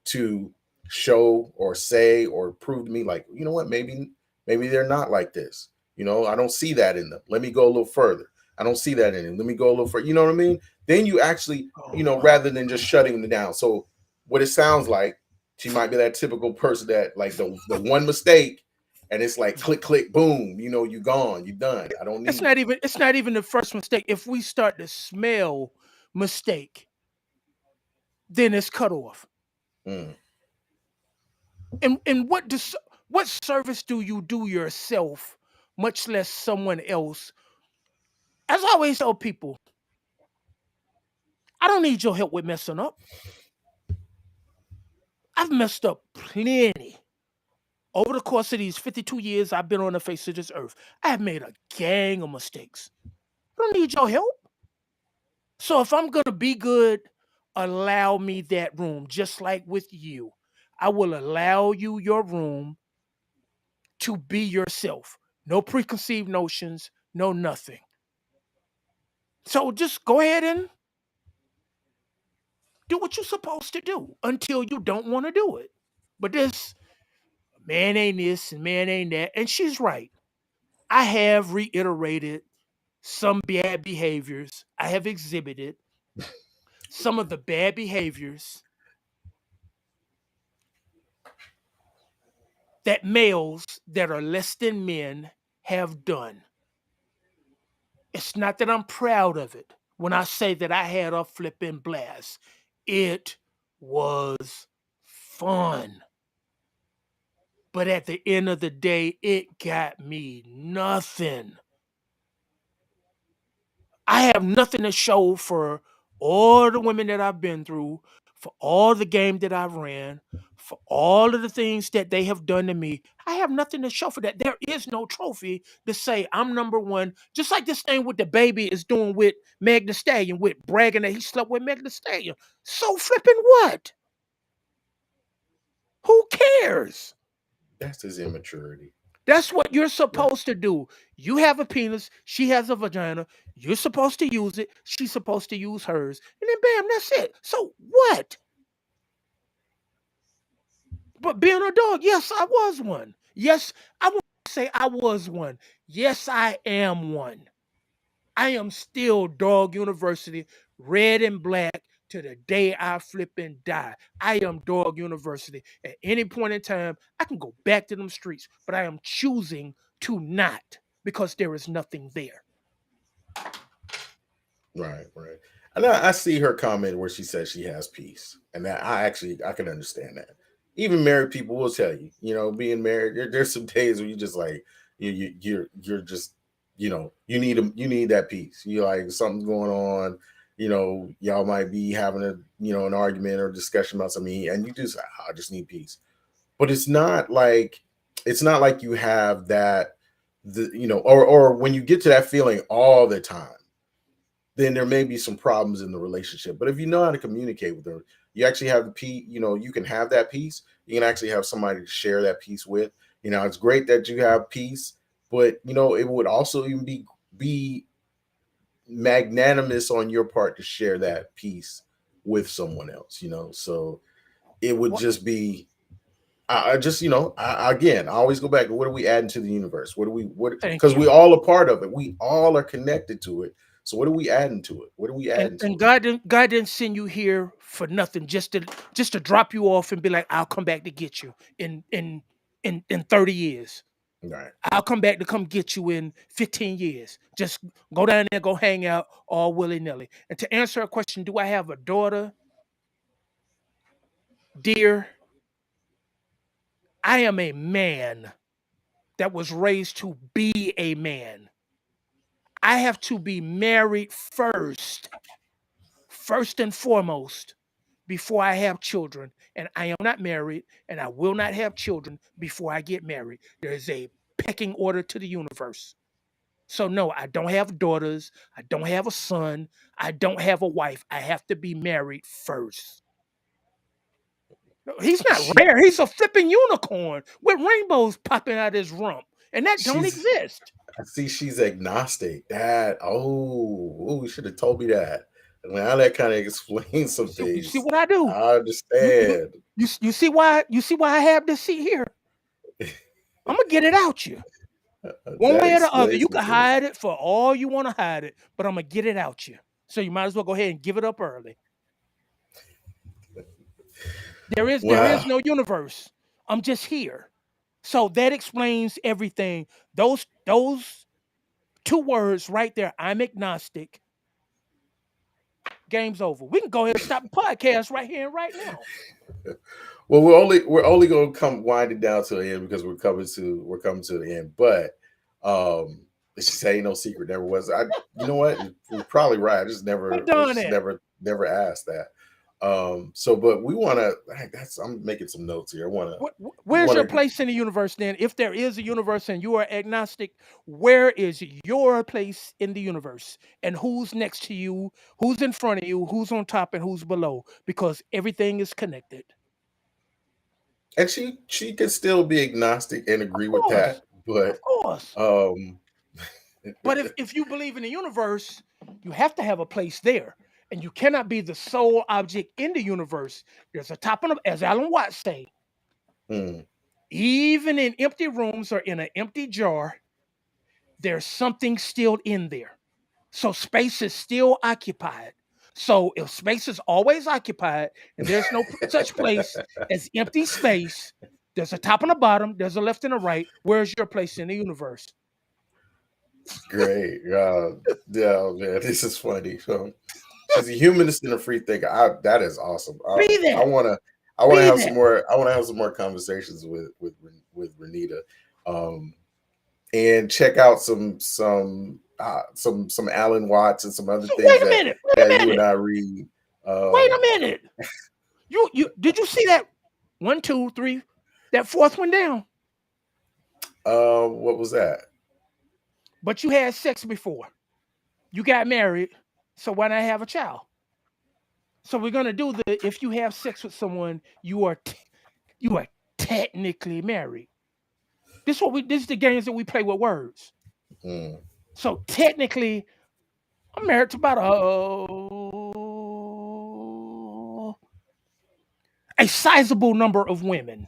to show or say or prove to me, like, you know what, maybe they're not like this. I don't see that in them. Let me go a little further. I don't see that in them. Let me go a little further. You know what I mean? Then you actually, Oh my rather than just shutting them down. So what it sounds like, she might be that typical person that like the one mistake and it's like click click boom, you gone, you done, I don't need you. it's not even the first mistake. If we start to smell mistake, then it's cut off. Mm, And what service do you do yourself, much less someone else? As I always tell people, I don't need your help with messing up. I've messed up plenty. Over the course of these 52 years I've been on the face of this earth, I have made a gang of mistakes. I don't need your help. So if I'm gonna be good allow me that room, just like with you. I will allow you your room to be yourself. No preconceived notions, no nothing. So just go ahead and do what you're supposed to do until you don't want to do it. But this man ain't this and man ain't that. And she's right. I have reiterated some bad behaviors. I have exhibited some of the bad behaviors that males that are less than men have done. It's not that I'm proud of it. When I say that I had a flipping blast, it was fun. But at the end of the day, it got me nothing. I have nothing to show for all the women that I've been through, for all the game that I've ran, for all of the things that they have done to me. I have nothing to show for that. There is no trophy to say I'm number one. Just like this thing with the baby is doing with Meg the Stallion, with bragging that he slept with Meg the Stallion. So flipping what? Who cares? That's his immaturity. That's what you're Right. supposed to do. You have a penis, she has a vagina. You're supposed to use it, she's supposed to use hers. And then bam, that's it. So what? But being a dog, yes, I was one. Yes, I won't say I was one. Yes, I am one. I am still Dog University, red and black to the day I flip and die. I am Dog University. At any point in time, I can go back to them streets, but I am choosing to not because there is nothing there. Right, right. And I see her comment where she says she has peace, and that I can understand that. Even married people will tell you, being married, there's some days where you just like you're just you need that peace. You like something's going on. Y'all might be having an argument or discussion about something, and you just I just need peace. But it's not like you have that or when you get to that feeling all the time, then there may be some problems in the relationship. But if you know how to communicate with her, you actually have the peace. You can have that peace. You can actually have somebody to share that peace with. It's great that you have peace, but it would also even be magnanimous on your part to share that peace with someone else. So it would What? just be. I just, again, I always go back to what are we adding to the universe? What, Thank because you. we all a part of it. We all are connected to it. So what are we adding to it? What are we And adding and to it? God didn't send you here for nothing, just to drop you off and be like, I'll come back to get you in 30 years. Right. I'll come back to come get you in 15 years. Just go down there, go hang out all willy nilly. And to answer a question, do I have a daughter? Dear, I am a man that was raised to be a man. I have to be married first and foremost, before I have children. And I am not married, and I will not have children before I get married. There is a pecking order to the universe. So no, I don't have daughters. I don't have a son. I don't have a wife. I have to be married first. No, he's not She rare. He's a flipping unicorn with rainbows popping out his rump, and that don't she's exist. I see she's agnostic. You should have told me that. Now that kind of explains You some see, you see things. what I do. I You you understand. you see why I have this seat here. I'm gonna get it out you. One That way or the other. explains You some can things. hide it for all you want to hide it, but I'm gonna get it out you. So you might as well go ahead and give it up early. There is Wow. no universe. I'm just here. So that explains everything. Those two words right there. I'm agnostic. Game's over. We can go ahead and stop the podcast right here and right now. Well, we're only gonna come winding down to the end because we're coming to the end. But she say ain't no secret, never was. You know what? You're probably right. I just We're never I done just it. never asked that. So, but we want to. That's I'm making some notes here. I want to. We Where's want your to. place in the universe then? If there is a universe and you are agnostic, where is your place in the universe? And who's next to you? Who's in front of you? Who's on top and who's below? Because everything is connected. And she could still be agnostic and Of agree with course. that, but Of course. um, But if you believe in the universe, you have to have a place there. And you cannot be the sole object in the universe. There's a top and as Alan Watts say, hmm, even in empty rooms or in an empty jar, there's something still in there. So space is still occupied. So if space is always occupied and there's no such place as empty space, there's a top and a bottom, there's a left and a right. Where's your place in the universe? great. Yeah, man, this is funny. So she's a humanist and a free thinker. That is awesome. Be I that. want to. I want to Be have some that. more. I want to have some more conversations with Renita, um, and check out some Alan Watts and some other So things wait a minute. Wait that a you and minute. I read. Wait a minute. You did you see that one, two, three, that fourth one down? What was that? But you had sex before. You got married. So why not have a child? So we're gonna do the if you have sex with someone, you are technically married. This is the games that we play with words. Mm, So technically, I'm married to about a sizable number of women.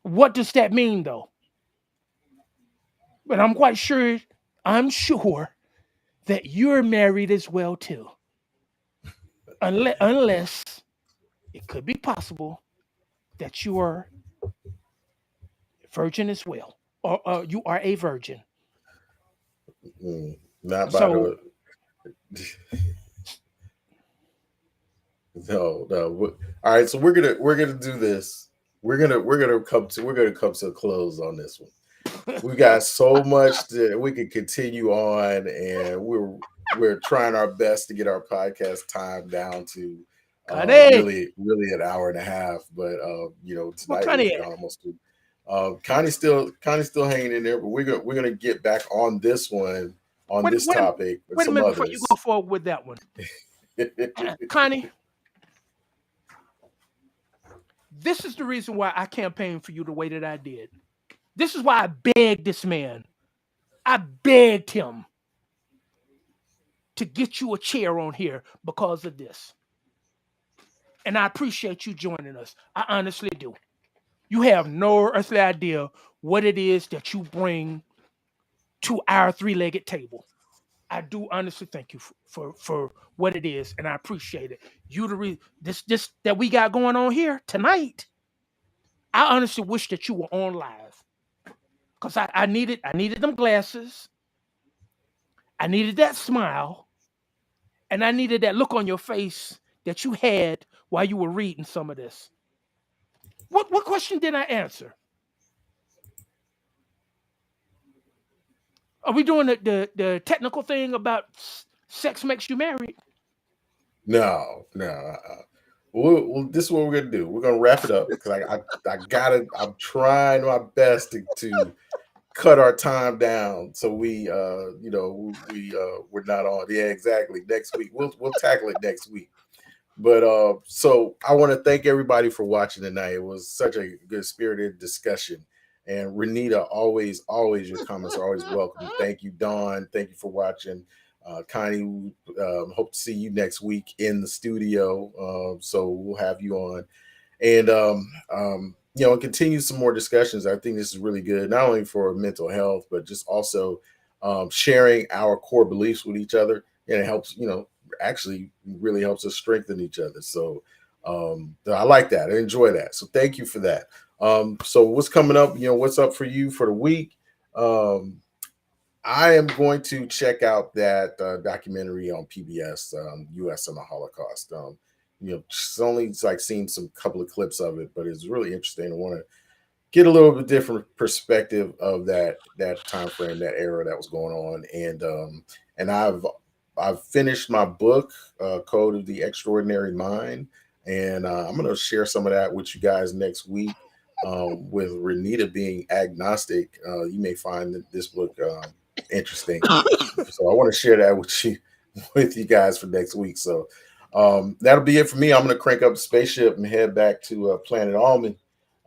What does that mean though? But I'm sure that you're married as well too. Unless it could be possible that you are virgin as well, or you are a virgin. not by So the no, no. All right, so we're gonna do this. We're gonna come to a close on this one. We got so much that we could continue on, and we're trying our best to get our podcast time down to Connie, really an hour and a half. But what tonight we've Connie at? gone almost to. Connie's still hanging in there, but we're gonna get back on this one on Wait, this wait, a- topic and wait a some minute before you go others. forward with that one, Connie. This is the reason why I campaigned for you the way that I did. This is why I begged this man. I begged him to get you a chair on here because of this. And I appreciate you joining us. I honestly do. You have no earthly idea what it is that you bring to our three-legged table. I do honestly thank you for what it is, and I appreciate it. You this that we got going on here tonight. I honestly wish that you were on live because I needed them glasses, I needed that smile, and I needed that look on your face that you had while you were reading some of this. What question did I answer? Are we doing the technical thing about sex makes you married? No, no. This is what we're gonna do. We're gonna wrap it up because I gotta. I'm trying my best to cut our time down so we're not on. Yeah, exactly. Next week we'll tackle it next week. But so I want to thank everybody for watching tonight. It was such a good spirited discussion. And Renita, always your comments are always welcome. Thank you, Dawn. Thank you for watching. Connie, hope to see you next week in the studio. So we'll have you on and continue some more discussions. I think this is really good, not only for mental health, but just also sharing our core beliefs with each other, and it helps, actually really helps us strengthen each other. So I like that. I enjoy that. So thank you for that. So what's coming up? What's up for you for the week? Um, I am going to check out that documentary on PBS, U.S. and the Holocaust. Just only like seen some couple of clips of it, but it's really interesting. I want to get a little bit different perspective of that time frame, that era that was going on, and I've I've finished my book, Code of the Extraordinary Mind, and I'm going to share some of that with you guys next week. With Renita being agnostic, you may find that this book interesting. So I want to share that with you with you guys for next week. So that'll be it for me. I'm going to crank up the spaceship and head back to Planet Almond.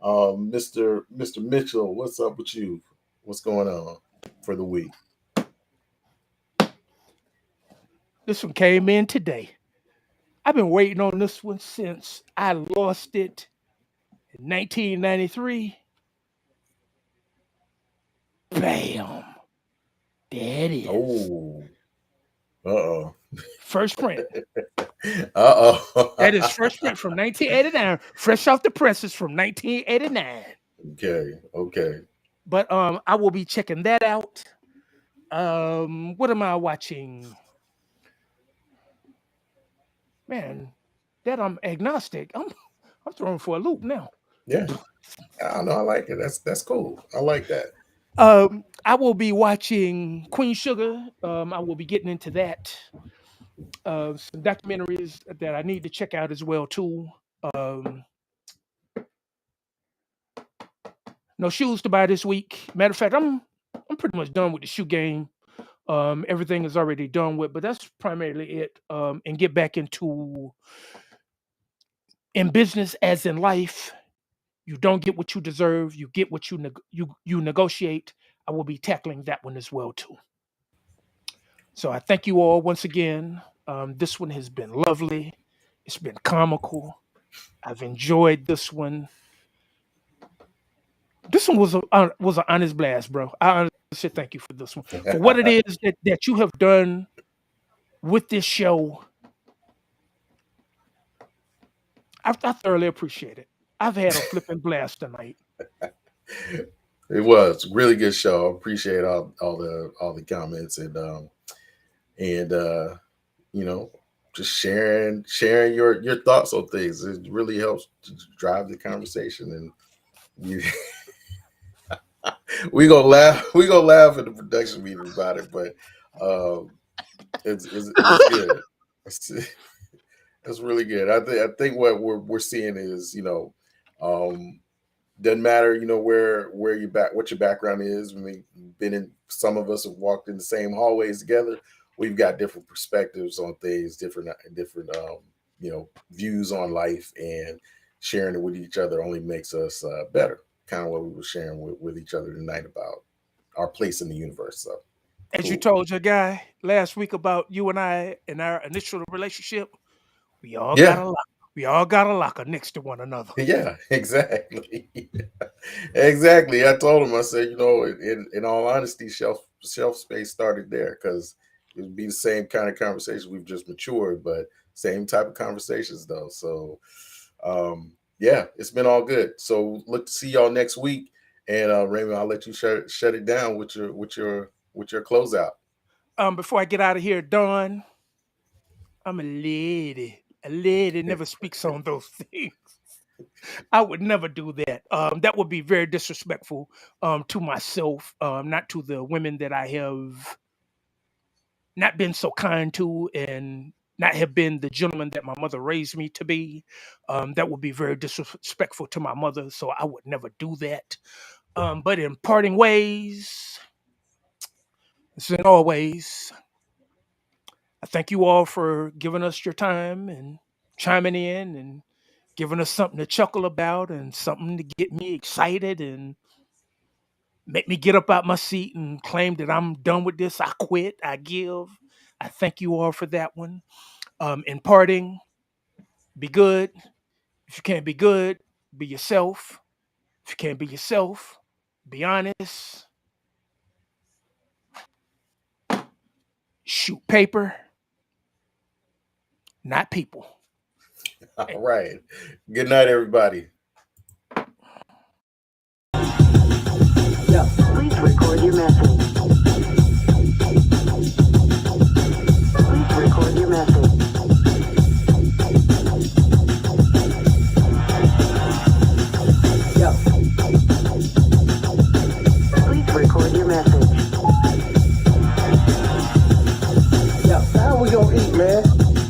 Mr. Mitchell, what's up with you? What's going on for the week? This one came in today. I've been waiting on this one since I lost it in 1993. Bam. There it is. Oh, uh-oh. First print. That is Uh-oh. first print from 1989. Fresh off the presses from 1989. Okay, okay. But I will be checking that out. What am I watching? Man, that I'm agnostic. I'm thrown for a loop now. Yeah. I don't know. I like it. That's cool. I like that. I will be watching Queen Sugar. I will be getting into that. Some documentaries that I need to check out as well too. Um, no shoes to buy this week. Matter of fact, I'm pretty much done with the shoe game. Everything is already done with, but that's primarily it. And get back into in business as in life. You don't get what you deserve. You get what you negotiate. I will be tackling that one as well too. So I thank you all once again. This one has been lovely. It's been comical. I've enjoyed this one. This one was an honest blast, bro. I honestly thank you for this one for what it is that you have done with this show. I thoroughly appreciate it. I've had a flipping blast tonight. It was a really good show. I appreciate all the comments and you know, just sharing your thoughts on things. It really helps to drive the conversation. And you, we gonna laugh at the production meeting about it, but um, it was good. It's really good. I think what we're seeing is, um, doesn't matter, where you back what your background is. I mean, been in some of us have walked in the same hallways together. We've got different perspectives on things, different views on life, and sharing it with each other only makes us better. Kind of what we were sharing with each other tonight about our place in the universe. So As you cool. told your guy last week about you and I and our initial relationship, we all got Yeah, a lock. We all got a locker next to one another. yeah, exactly. Exactly. I told him, I said, in all honesty, shelf space started there because it would be the same kind of conversation. We've just matured, but same type of conversations though. So yeah, it's been all good. So look to see y'all next week. And Raymond, I'll let you shut it down with your closeout. Before I get out of here, Dawn, I'm a lady. A lady never speaks on those things. I would never do that. That would be very disrespectful to myself, not to the women that I have not been so kind to and not have been the gentleman that my mother raised me to be. That would be very disrespectful to my mother, so I would never do that. But in parting ways, as in always, I thank you all for giving us your time and chiming in and giving us something to chuckle about and something to get me excited and make me get up out my seat and claim that I'm done with this. I quit. I give. I thank you all for that one. In parting, be good. If you can't be good, be yourself. If you can't be yourself, be honest. Shoot paper, not people. All right. Good night, everybody. Yeah. Please record your message. Please record your message. Yeah. Please record your message. Yeah. Now we gonna eat, man?